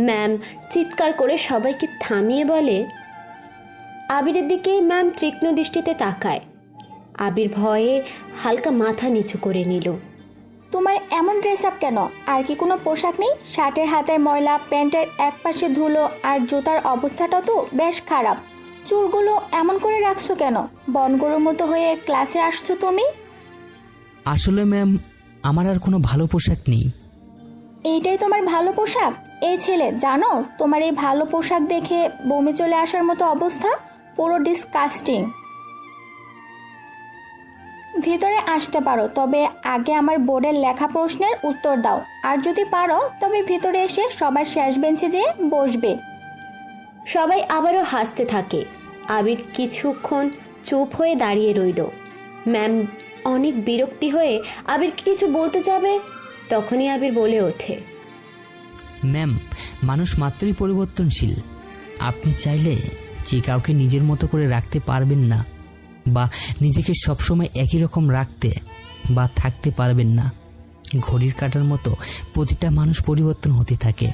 ম্যাম চিৎকার করে সবাইকে থামিয়ে বলে, আবিরের দিকে ম্যাম তীক্ষ্ণ দৃষ্টিতে তাকায়। আবির ভয়ে হালকা মাথা নিচু করে নিল। তোমার এমন ড্রেস আপ কেন? আর কি কোনো পোশাক নেই? শার্টের হাতায় ময়লা, প্যান্টের এক পাশে ধুলো, আর জুতার অবস্থাটা তো বেশ খারাপ। চুলগুলো এমন করে রাখছো কেন? বনগরুর মতো হয়ে ক্লাসে আসছো তুমি? আসলে ম্যাম আমার আর কোনো ভালো পোশাক নেই। এইটাই তোমার ভালো পোশাক? এই ছেলে, জানো তোমার এই ভালো পোশাক দেখে বমি চলে আসার মতো অবস্থা, পুরো ডিসকাস্টিং। ভিতরে আসতে পারো, তবে আগে আমার বোর্ডের লেখা প্রশ্নের উত্তর দাও, আর যদি পারো তবে ভিতরে এসে সবার শেষ বেঞ্চে যেয়ে বসবে। সবাই আবারও হাসতে থাকে। আবির কিছুক্ষণ চুপ হয়ে দাঁড়িয়ে রইল। ম্যাম অনেক বিরক্তি হয়ে আবিরকে কিছু বলতে যাবে, তখনই আবির বলে ওঠে, ম্যাম মানুষ মাত্রই পরিবর্তনশীল। আপনি চাইলে যে কাউকে নিজের মতো করে রাখতে পারবেন না, বা নিজেকে সবসময় একই রকম রাখতে বা থাকতে পারবেন না। ঘড়ির কাঁটার মতো প্রতিটা মানুষ পরিবর্তন হতে থাকে,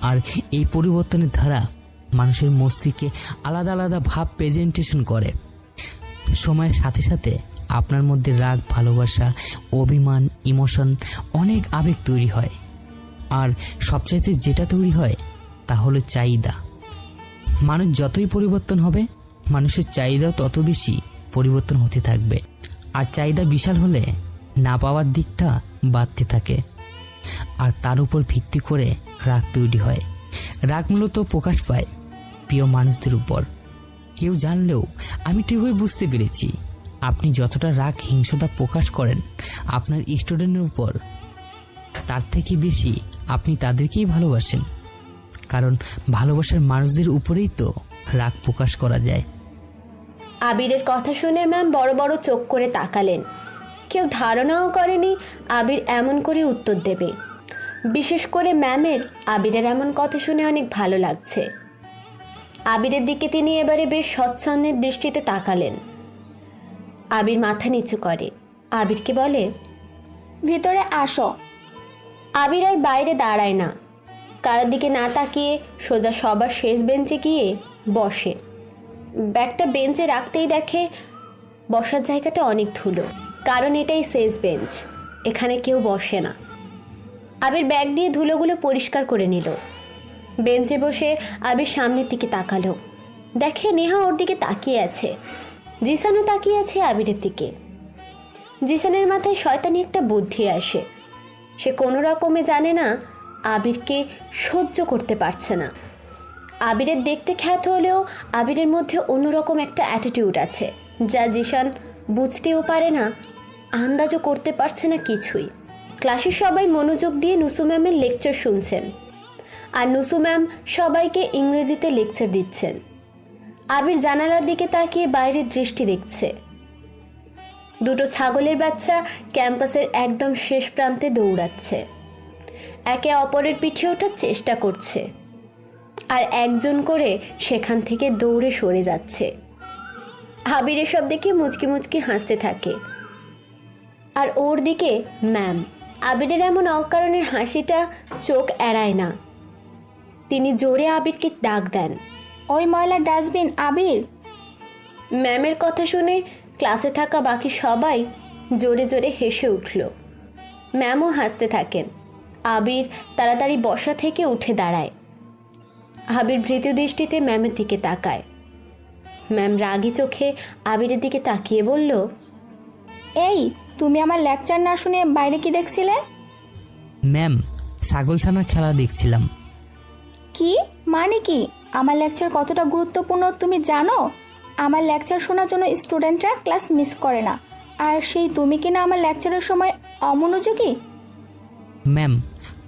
আর এই পরিবর্তনের ধারা মানুষের মস্তিষ্কে আলাদা আলাদা ভাব প্রেজেন্টেশন করে। সময়ের সাথে সাথে আপনার মধ্যে রাগ, ভালোবাসা, অভিমান, ইমোশন, অনেক আবেগ তৈরি হয়। আর সবচাইতে যেটা তৈরি হয় তা হলো চাহিদা। মানুষ যতই পরিবর্তন হবে, মানুষের চাহিদাও তত বেশি পরিবর্তন হতে থাকবে। আর চাহিদা বিশাল হলে না পাওয়ার দিকটা বাড়তে থাকে, আর তার উপর ভিত্তি করে রাগ তৈরি হয়। রাগ মূলত প্রকাশ পায় প্রিয় মানুষদের উপর। কেউ জানলেও আমি ঠিকই বুঝতে পেরেছি, আপনি যতটা রাগ, হিংসতা প্রকাশ করেন আপনার স্টুডেন্টের উপর, তার থেকে বেশি আপনি তাদেরকেই ভালোবাসেন। কারণ ভালোবাসার মানুষদের উপরেই তো রাগ প্রকাশ করা যায়। আবিরের কথা শুনে ম্যাম বড় বড় চোখ করে তাকালেন। কেউ ধারণাও করেনি আবির এমন করে উত্তর দেবে। বিশেষ করে ম্যামের আবিরের এমন কথা শুনে অনেক ভালো লাগছে। আবিরের দিকে তিনি এবারে বেশ স্বচ্ছন্দের দৃষ্টিতে তাকালেন। আবির মাথা নিচু করে আবিরকে বলে, ভিতরে আসো। আবির আর বাইরে দাঁড়ায় না, কারোর দিকে না তাকিয়ে সোজা সবার শেষ বেঞ্চে গিয়ে বসে। ব্যাগটা বেঞ্চে রাখতেই দেখে বসার জায়গাটা অনেক ধুলো, কারণ এটাই শেষ বেঞ্চ, এখানে কেউ বসে না। আবির ব্যাগ দিয়ে ধুলোগুলো পরিষ্কার করে নিল। বেঞ্চে বসে আবির সামনের দিকে তাকালো, দেখে নেহা ওর দিকে তাকিয়ে আছে। জিসানও তাকিয়ে আছে আবিরের দিকে। জিসানের মাথায় শয়তানি একটা বুদ্ধি আসে। সে কোনো রকমে জানে না আবিরকে সহ্য করতে পারছে না। আবিরের দেখতে খ্যাত হলেও আবিরের মধ্যে অন্যরকম একটা অ্যাটিটিউড আছে, যা জিসান বুঝতেও পারে না, আন্দাজও করতে পারছে না কিছুই। ক্লাসে সবাই মনোযোগ দিয়ে নুসু ম্যামের লেকচার শুনছেন, আর নুসু ম্যাম সবাইকে ইংরেজিতে লেকচার দিচ্ছেন। আবির জানালার দিকে তাকিয়ে বাইরের দৃষ্টি দেখছে। দুটো ছাগলের বাচ্চা ক্যাম্পাসের একদম শেষ প্রান্তে দৌড়াচ্ছে, একে অপরের পিঠে ওঠার চেষ্টা করছে, আর একজন করে সেখান থেকে দৌড়ে সরে যাচ্ছে। আবির এসব দেখে মুচকি মুচকি হাসতে থাকে। আর ওর দিকে ম্যাম। আবিরের এমন অকারণের হাসিটা চোখ এড়ায় না। তিনি জোরে আবিরকে ডাক দেন, ওই ময়লার ডাস্টবিন আবির। ম্যামের কথা শুনে ক্লাসে থাকা বাকি সবাই জোরে জোরে হেসে উঠল। ম্যামও হাসতে থাকেন। আবির তাড়াতাড়ি বসা থেকে উঠে দাঁড়ায়। আবির ভীতু দৃষ্টিতে ম্যামের দিকে তাকায়। ম্যাম রাগী চোখে আবিরের দিকে তাকিয়ে বলল, এই তুমি আমার লেকচার না শুনে বাইরে কি দেখছিলে? ম্যাম, ছাগলছানার খেলা দেখছিলাম। কি মানে কি? আমার লেকচার কতটা গুরুত্বপূর্ণ তুমি জানো? আমার লেকচার শোনার জন্য স্টুডেন্টরা ক্লাস মিস করে না, আর সেই তুমি কিনা আমার লেকচারের সময় অমনোযোগী। ম্যাম,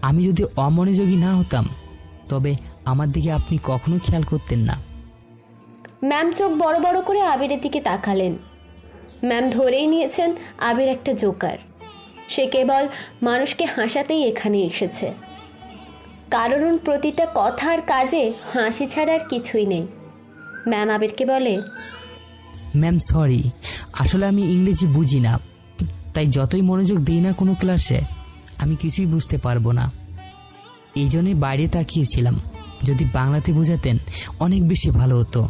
আমি যদি অমনোযোগী না হতাম তবে আমার দিকে আপনি কখনো খেয়াল করতেন না। ম্যাম চোখ বড় বড় করে আবিরের দিকে তাকালেন। ম্যাম ধরেই নিয়েছেন আবির একটা জোকার। সে কেবল মানুষকে হাসাতেই এখানে এসেছে। কারণ প্রতিটা কথা আর কাজে হাসি ছাড়া আর কিছুই নেই। ম্যাম আবিরকে বলে, ম্যাম সরি, আসলে আমি ইংরেজি বুঝি না, তাই যতই মনোযোগ দিই না কোনো ক্লাসে আমি কিছুই বুঝতে পারবো না। এই জন্যই বাইরে তাকিয়েছিলাম। যদি বাংলাতে বোঝাতেন অনেক বেশি ভালো হতো।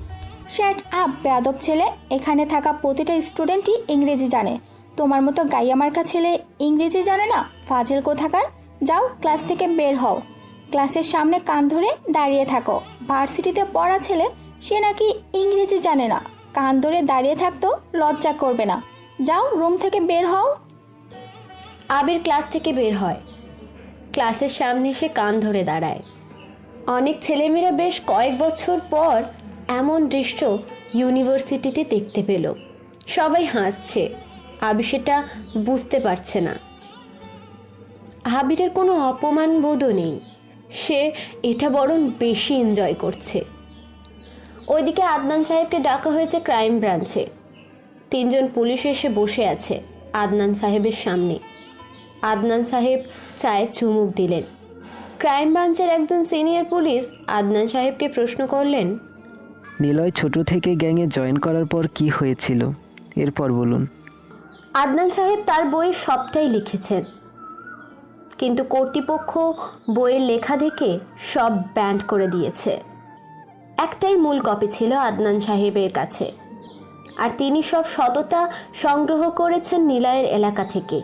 শ্যাট আপ বেয়াদব ছেলে। এখানে থাকা প্রতিটা স্টুডেন্টই ইংরেজি জানে। তোমার মতো গাইয়া মার্কা ছেলে ইংরেজি জানে না? ফাজিল কোথাকার। যাও ক্লাস থেকে বের হও। ক্লাসের সামনে কান ধরে দাঁড়িয়ে থাকো। ভার্সিটিতে পড়া ছেলে, সে নাকি ইংরেজি জানে না। কান ধরে দাঁড়িয়ে থাকতো লজ্জা করবে না? যাও রুম থেকে বের হও। আবির ক্লাস থেকে বের হয়। ক্লাসের সামনে সে কান ধরে দাঁড়ায়। অনেক ছেলেমেয়েরা বেশ কয়েক বছর পর এমন দৃশ্য ইউনিভার্সিটিতে দেখতে পেল। সবাই হাসছে। আবির সেটা বুঝতে পারছে না। আবিরের কোনো অপমান বোধও নেই। সে এটা বরং বেশি এনজয় করছে। ওইদিকে আদনান সাহেবকে ডাকা হয়েছে ক্রাইম ব্রাঞ্চে। 3 জন পুলিশ এসে বসে আছে আদনান সাহেবের সামনে। আদনান সাহেব চায়ে চুমুক দিলেন। ক্রাইম ব্রাঞ্চের একজন সিনিয়র পুলিশ আদনান সাহেবকে প্রশ্ন করলেন, নিলয় ছোট থেকে গ্যাংয়ে জয়েন করার পর কি হয়েছিল এরপর বলুন। আদনান সাহেব তার বইয়ে সবটাই লিখেছেন, কিন্তু কর্তৃপক্ষ বইয়ের লেখা দেখে সব ব্যান্ড করে দিয়েছে। একটাই মূল কপি ছিল আদনান সাহেবের কাছে, আর তিনি সব সততা সংগ্রহ করেছেন নিলয়ের এলাকা থেকে।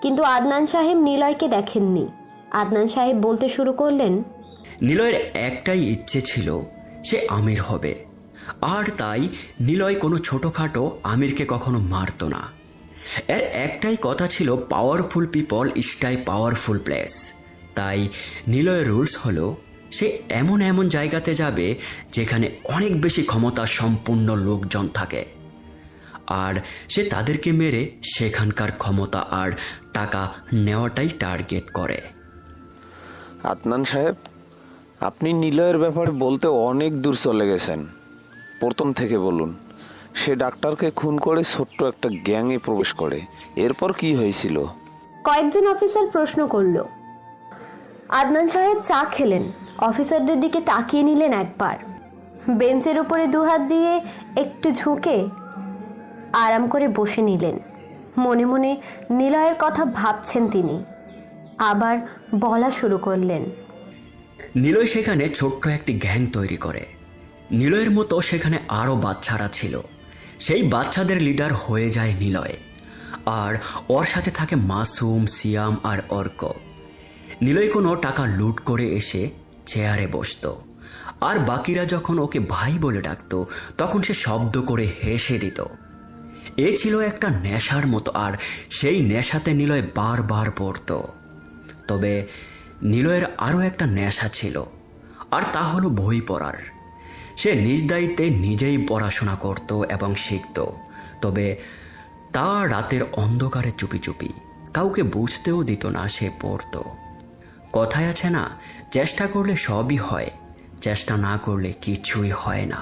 কিন্তু আদনান সাহেব নিলয়কে দেখেননি। আদনান সাহেব বলতে শুরু করলেন, নিলয়ের একটাই ইচ্ছে ছিল সে আমির হবে, আর তাই নিলয় কোনো ছোটোখাটো আমিরকে কখনো মারত না। এর একটাই কথা ছিল, পাওয়ারফুল পিপল স্টাই পাওয়ারফুল প্লেস। তাই নিলয়ের রুলস হলো সে এমন এমন জায়গাতে যাবে যেখানে অনেক বেশি ক্ষমতা সম্পন্ন লোকজন থাকে, আর সে তাদেরকে মেরে সেখানকার ক্ষমতা আর টাকা নেওয়াটাই টার্গেট করে। আদনান সাহেব, আপনি নিলয়ের ব্যাপারে বলতে অনেক দূর চলে গেছেন। প্রথম থেকে বলুন। সে ডাক্তারকে খুন করে ছোট্ট একটা গ্যাংয়ে প্রবেশ করে। এরপর কি হয়েছিল? কয়েকজন অফিসার প্রশ্ন করল। আদনান সাহেব চা খেলেন। অফিসারদের দিকে তাকিয়ে নিলেন একবার। বেঞ্চের উপরে দুহাত দিয়ে একটু ঝুঁকে আরাম করে বসে নিলেন। মনে মনে নিলয়ের কথা ভাবছেন তিনি। আবার বলা শুরু করলেন, নিলয় সেখানে ছোট্ট একটি গ্যাং তৈরি করে। নিলয়ের মতো সেখানে আরও বাচ্চারা ছিল। সেই বাচ্চাদের লিডার হয়ে যায় নিলয়, আর ওর সাথে থাকে মাসুম, সিয়াম আর অর্ক। নিলয় কোনো টাকা লুট করে এসে চেয়ারে বসত, আর বাকিরা যখন ওকে ভাই বলে ডাকতো তখন সে শব্দ করে হেসে দিত। এ ছিল একটা নেশার মতো, আর সেই নেশাতে নিলয় বারবার পড়ত। তবে নিলয়ের আরও একটা নেশা ছিল, আর তা হলো বই পড়ার। সে নিজ দায়িত্বে নিজেই পড়াশোনা করত এবং শিখত, তবে তা রাতের অন্ধকারে চুপি চুপি, কাউকে বুঝতেও দিত না সে পড়ত। কথায় আছে না, চেষ্টা করলে সবই হয়, চেষ্টা না করলে কিছুই হয় না।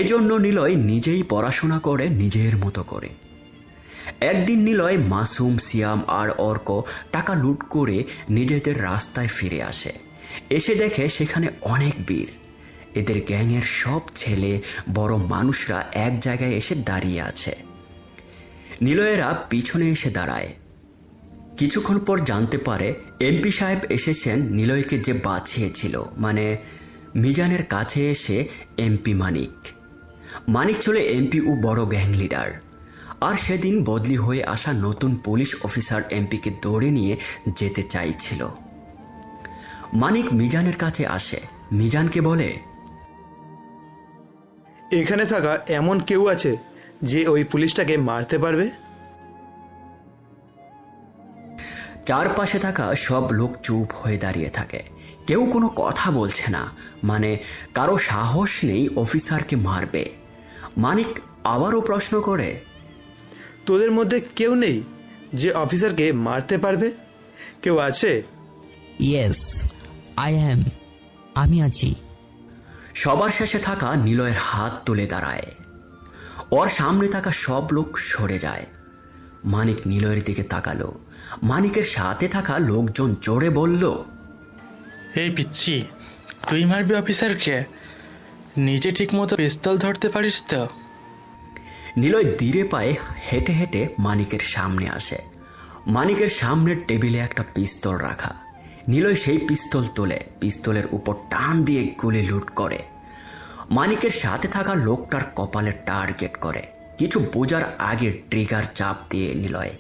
এজন্য নিলয় নিজেই পড়াশোনা করে নিজের মতো করে। একদিন নিলয়, মাসুম, সিয়াম আর অর্ক টাকা লুট করে নিজেদের রাস্তায় ফিরে আসে। এসে দেখে সেখানে অনেক ভিড়। এদের গ্যাংয়ের সব ছেলে বড় মানুষরা এক জায়গায় এসে দাঁড়িয়ে আছে। নিলয়েরা পিছনে এসে দাঁড়ায়। কিছুক্ষণ পর জানতে পারে এমপি সাহেব এসেছেন নিলয়কে যে বাঁচিয়েছিল, মানে মিজানের কাছে এসে এমপি মানিক ছিল এমপি ও বড় গ্যাং লিডার। আর সেদিন বদলি হয়ে আসা নতুন পুলিশ অফিসার এমপিকে দৌড়ে নিয়ে যেতে চাইছিল। মানিক মিজানের কাছে আসে, মিজানকে বলে, এখানে থাকা এমন কেউ আছে যে ওই পুলিশটাকে মারতে পারবে? চারপাশে থাকা সব লোক চুপ হয়ে দাঁড়িয়ে থাকে, কেউ কোনো কথা বলছে না, মানে কারো সাহস নেই অফিসারকে মারবে। মানিক আবারও প্রশ্ন করে, তোদের মধ্যে কেউ নেই যে অফিসারকে মারতে পারবে? কেউ আছে? ইয়েস, আই অ্যাম, আমি আছি। সবার শেষে থাকা নিলয়ের হাত তুলে দাঁড়ায়। ওর সামনে থাকা সব লোক সরে যায়। মানিক নিলয়ের দিকে তাকালো। মানিকের সাথে থাকা লোকজন জোরে বলল, এই পিচ্ছি, তুই মারবি অফিসারকে? নিজে ঠিক মতো পিস্তল ধরতে পারিস তো? নিলয় ধীরে পায়ে হেঁটে হেঁটে মানিকের সামনে আসে। মানিকের সামনের টেবিলে একটা পিস্তল রাখা। নিলয় সেই পিস্তল তোলে, পিস্তলের উপর টান দিয়ে গুলি লুট করে। মানিকের সাথে থাকা লোকটার কপালে টার্গেট করে। কিছু বোঝার আগে ট্রিগার চাপ দিয়ে নিলয়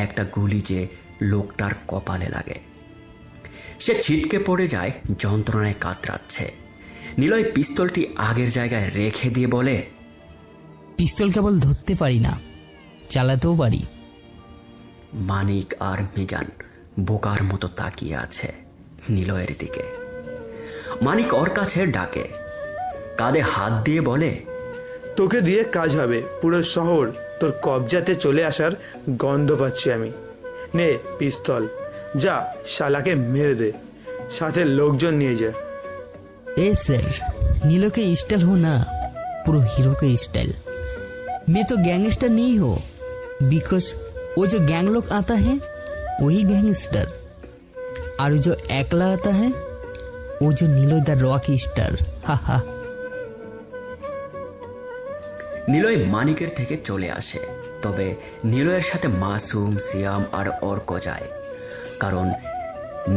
একটা গুলি যে লোকটার কপালে লাগে। সে ছিটকে পড়ে যায়, যন্ত্রণায় কাতরাচ্ছে। নিলয় পিস্তলটি আগের জায়গায় রেখে দিয়ে বলে, পিস্তল কেবল ধরতে পারি না, চালাতেও পারি। মানিক আর মিজান বোকার মতো তাকিয়ে আছে নিলয়ের দিকে। মানিক ওর কাছে ডাকে, কাঁধে হাত দিয়ে বলে, তোকে দিয়ে কাজ হবে। পুরো শহর তোর কবজাতে চলে আসার গন্ধ পাচ্ছি আমি। নে পিস্তল, যা শালাকে মেরে দে, সাথে লোকজন নিয়ে যা। ए सर, नीलो के स्टाइल हो ना, पूरा हीरो के स्टाइल। मैं तो गैंगस्टर नहीं हो, बिकॉज वो जो गैंग लोग आता है वही गैंगस्टर, और जो एकला आता है वो जो नीलो द रॉक स्टार। हा हा। নিলয় মানিকের থেকে চলে আসে, তবে নিলয়ের সাথে মাসুম, সিয়াম আর অর্ক যায়, কারণ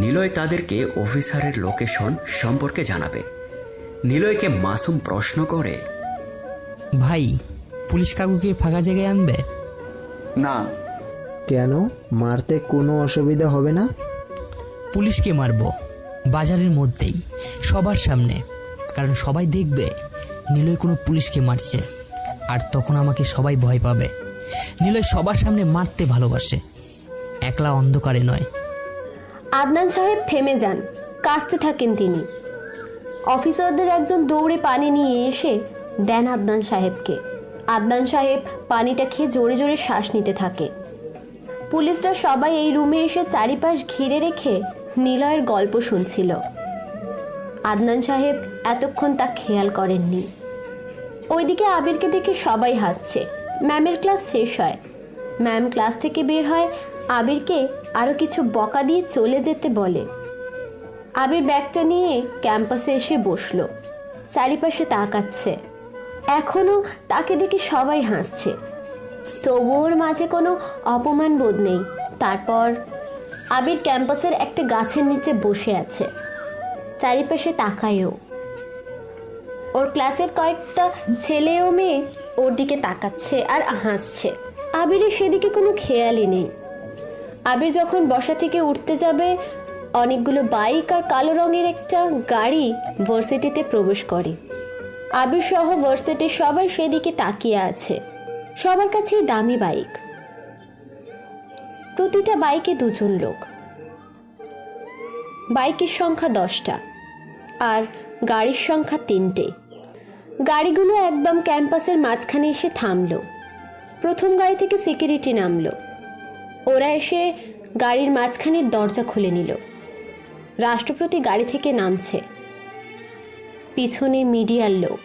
নিলয় তাদেরকে অফিসারের লোকেশন সম্পর্কে জানাবে। নিলয়কে মাসুম প্রশ্ন করে, ভাই পুলিশ কাকুকে ফাঁকা জায়গায় আনবে? না। কেন? মারতে কোনো অসুবিধা হবে না? পুলিশকে মারবো বাজারের মধ্যেই, সবার সামনে, কারণ সবাই দেখবে নিলয় কোনো পুলিশকে মারছে, আর তখন আমাকে সবাই ভয় পাবে। নিলয় সবার সামনে মারতে ভালোবাসে, একলা অন্ধকারে নয়। আদনান সাহেব থেমে যান, কাঁচতে থাকেন তিনি। অফিসারদের একজন দৌড়ে পানি নিয়ে এসে দেন আদনান সাহেবকে। আদনান সাহেব পানিটা খেয়ে জোরে জোরে শ্বাস নিতে থাকে। পুলিশরা সবাই এই রুমে এসে চারিপাশ ঘিরে রেখে নিলয়ের গল্প শুনছিল। আদনান সাহেব এতক্ষণ তা খেয়াল করেননি। ওইদিকে আবিরকে দেখে সবাই হাসছে। ম্যামের ক্লাস শেষ হয়, ম্যাম ক্লাস থেকে বের হয়, আবিরকে আরও কিছু বকা দিয়ে চলে যেতে বলে। আবির ব্যাগটা নিয়ে ক্যাম্পাসে এসে বসলো, চারিপাশে তাকাচ্ছে। এখনও তাকে দেখে সবাই হাসছে, তবুও ওর মাঝে কোনো অপমান বোধ নেই। তারপর আবির ক্যাম্পাসের একটা গাছের নিচে বসে আছে, চারিপাশে তাকায়ও। ওর ক্লাসের কয়েকটা ছেলে ও মেয়ে ওর দিকে তাকাচ্ছে আর হাসছে। আবিরের সেদিকে কোনো খেয়ালই নেই। আবির যখন বসা থেকে উঠতে যাবে, অনেকগুলো বাইক আর কালো রঙের একটা গাড়ি ভার্সিটিতে প্রবেশ করে। আবির সহ ভার্সিটির সবাই সেদিকে তাকিয়ে আছে। সবার কাছেই দামি বাইক, প্রতিটা বাইকে দুজন লোক। বাইকের সংখ্যা 10টা আর গাড়ির সংখ্যা 3টে। গাড়িগুলো একদম ক্যাম্পাসের মাঝখানে এসে থামলো। প্রথম গাড়ি থেকে সিকিউরিটি নামলো। ওরা এসে গাড়ির মাঝখানের দরজা খুলে নিল। রাষ্ট্রপতি গাড়ি থেকে নামছে, পিছনে মিডিয়ার লোক।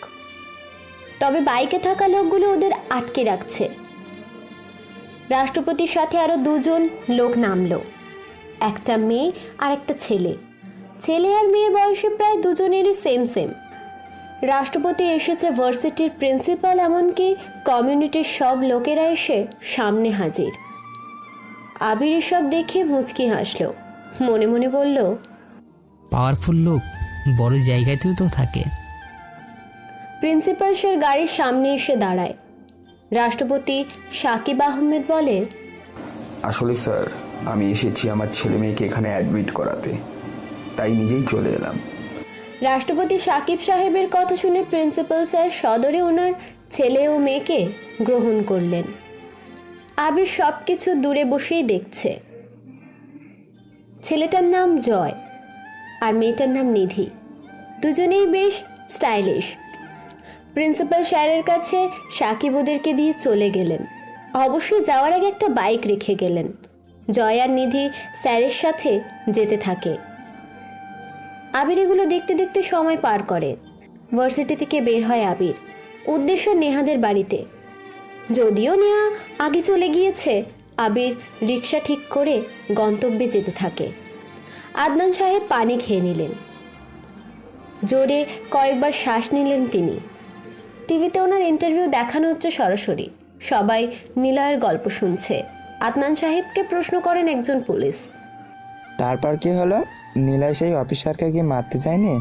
তবে বাইকে থাকা লোকগুলো ওদের আটকে রাখছে। রাষ্ট্রপতির সাথে আরও 2জন লোক নামলো, একটা মেয়ে আর একটা ছেলে। ছেলে আর মেয়ের বয়সে প্রায় দুজনেরই সেম। রাষ্ট্রপতি এসেছে, ভার্সিটির প্রিন্সিপাল, এমনকি কমিউনিটির সব লোকেরা এসে সামনে হাজির। আবির এসব দেখে মুচকি হাসলো, মনে মনে বলল, পাওয়ারফুল লোক বড় জায়গাতেও তো থাকে। প্রিন্সিপাল স্যার গাড়ির সামনে এসে দাঁড়ায়। রাষ্ট্রপতি সাকিব আহমেদ বলে, আসলে স্যার, আমি এসেছি আমার ছেলে মেয়েকে এখানে অ্যাডমিট করাতে, তাই নিজেই চলে এলাম। রাষ্ট্রপতি সাকিব সাহেবের কথা শুনে প্রিন্সিপাল স্যার সদরে ওনার ছেলে ও মেয়েকে গ্রহণ করলেন। আবির সব কিছু দূরে বসেই দেখছে। ছেলেটার নাম জয় আর মেয়েটার নাম নিধি, দুজনেই বেশ স্টাইলিশ। প্রিন্সিপাল স্যারের কাছে সাকিব ওদেরকে দিয়ে চলে গেলেন। অবশ্যই যাওয়ার আগে একটা বাইক রেখে গেলেন। জয় আর নিধি স্যারের সাথে যেতে থাকে। আবির এগুলো দেখতে দেখতে সময় পার করে। ভার্সিটি থেকে বের হয় আবির, উদ্দেশ্য নেহাদের বাড়িতে। যদিও নেহা আগে চলে গিয়েছে, আবির রিক্সা ঠিক করে গন্তব্যে যেতে থাকে। আদনান সাহেব পানি খেয়ে নিলেন, জোরে কয়েকবার শ্বাস নিলেন তিনি। টিভিতে ওনার ইন্টারভিউ দেখানো হচ্ছে সরাসরি, সবাই নিলয়ের গল্প শুনছে। আদনান সাহেবকে প্রশ্ন করেন একজন পুলিশ, তারপর কি হলো? নিলয় সেই অফিসারকে কি মারতে চায়নি?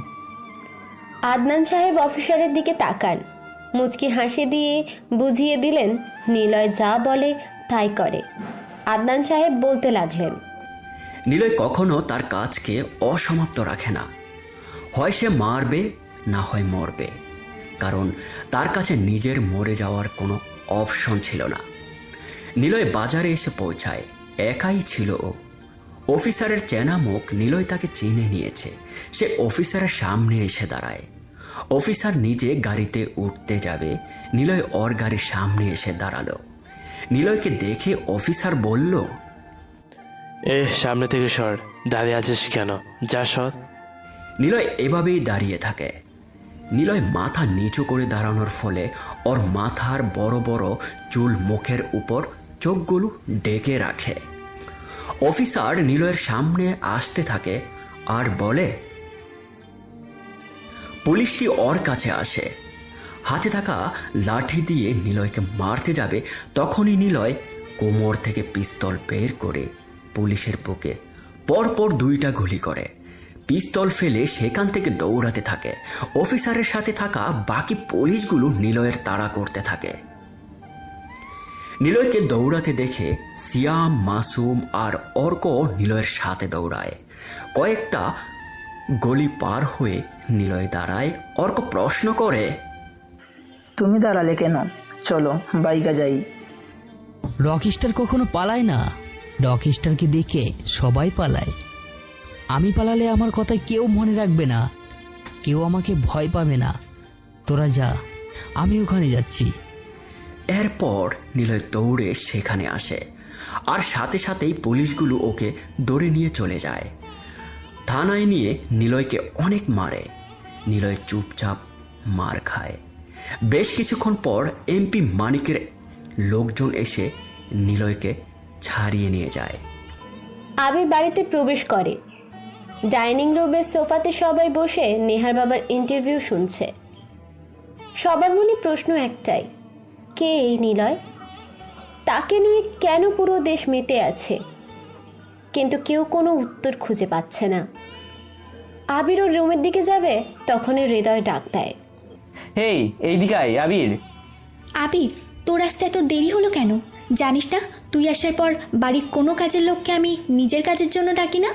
আদনান সাহেব অফিসারের দিকে তাকান, মুচকি হাসি দিয়ে বুঝিয়ে দিলেন নিলয় যা বলে তাই করে। আদনান সাহেব বলতে লাগলেন, নিলয় কখনো তার কাজকে অসমাপ্ত রাখে না। হয় সে মারবে, না হয় মরবে, কারণ তার কাছে নিজের মরে যাওয়ার কোনো অপশন ছিল না। নিলয় বাজারে এসে পৌঁছায়, একাই ছিল ও। অফিসারের চেনা মুখ, নিলয় তাকে চিনে নিয়েছে। সে অফিসারের সামনে এসে দাঁড়ায়। অফিসার নিজে গাড়িতে উঠতে যাবে, নিলয় ওর গাড়ির সামনে এসে দাঁড়ালো। নিলয়কে দেখে অফিসার বলল, সামনে থেকে সর, দাঁড়িয়ে আছিস কেন? যা সর। নিলয় এভাবেই দাঁড়িয়ে থাকে। নিলয় মাথা নিচু করে দাঁড়ানোর ফলে ওর মাথার বড় বড় চুল মুখের উপর চোখগুলো ডেকে রাখে। অফিসার নিলয়ের সামনে আসতে থাকে আর বলে, পুলিশটি ওর কাছে আসে। হাতে থাকা লাঠি দিয়ে নিলয়কে মারতে যাবে, তখনই নিলয় কোমর থেকে পিস্তল বের করে পুলিশের বুকে পরপর 2টা গুলি করে। পিস্তল ফেলে সেখান থেকে দৌড়াতে থাকে। অফিসারের সাথে থাকা বাকি পুলিশগুলো নিলয়ের তাড়া করতে থাকে। নিলয়কে দৌড়াতে দেখে সিয়াম, মাসুম আর অর্ক নিলয়ের সাথে দৌড়ায়। কয়েকটা গলি পার হয়ে নিলয় দাঁড়ায়। অর্ক প্রশ্ন করে, তুমি দাঁড়ালে কেন? চলো বাইকা যাই। রকস্টার কখনো পালায় না, রকস্টারকে দেখে সবাই পালায়। আমি পালালে আমার কথা কেউ মনে রাখবে না, কেউ আমাকে ভয় পাবে না। তোরা যা, আমি ওখানে যাচ্ছি। এরপর নিলয় দৌড়ে সেখানে আসে, আর সাথে সাথেই পুলিশগুলো ওকে ধরে নিয়ে চলে যায়। থানায় নিয়ে নিলয়কে অনেক মারে। নিলয় চুপচাপ মার খায়। বেশ কিছুক্ষণ পর এমপি মানিকের লোকজন এসে নিলয়কে ছাড়িয়ে নিয়ে যায়। আবির বাড়িতে প্রবেশ করে। ডাইনিং রুমের সোফাতে সবাই বসে নেহার বাবার ইন্টারভিউ শুনছে। সবার মনে প্রশ্ন একটাই, কে এই নিলয়? তাকে নিয়ে কেন পুরো দেশ মেতে আছে? কিন্তু কেউ কোনো উত্তর খুঁজে পাচ্ছে না। আবির ওর রুমের দিকে যাবে, তখনই হৃদয় ডাক দেয়, হেই এইদিকে আয় আবির। আবির, তোর আসতে এত দেরি হলো কেন? জানিস না তুই আসার পর বাড়ির কোনো কাজের লোককে আমি নিজের কাজের জন্য ডাকি না?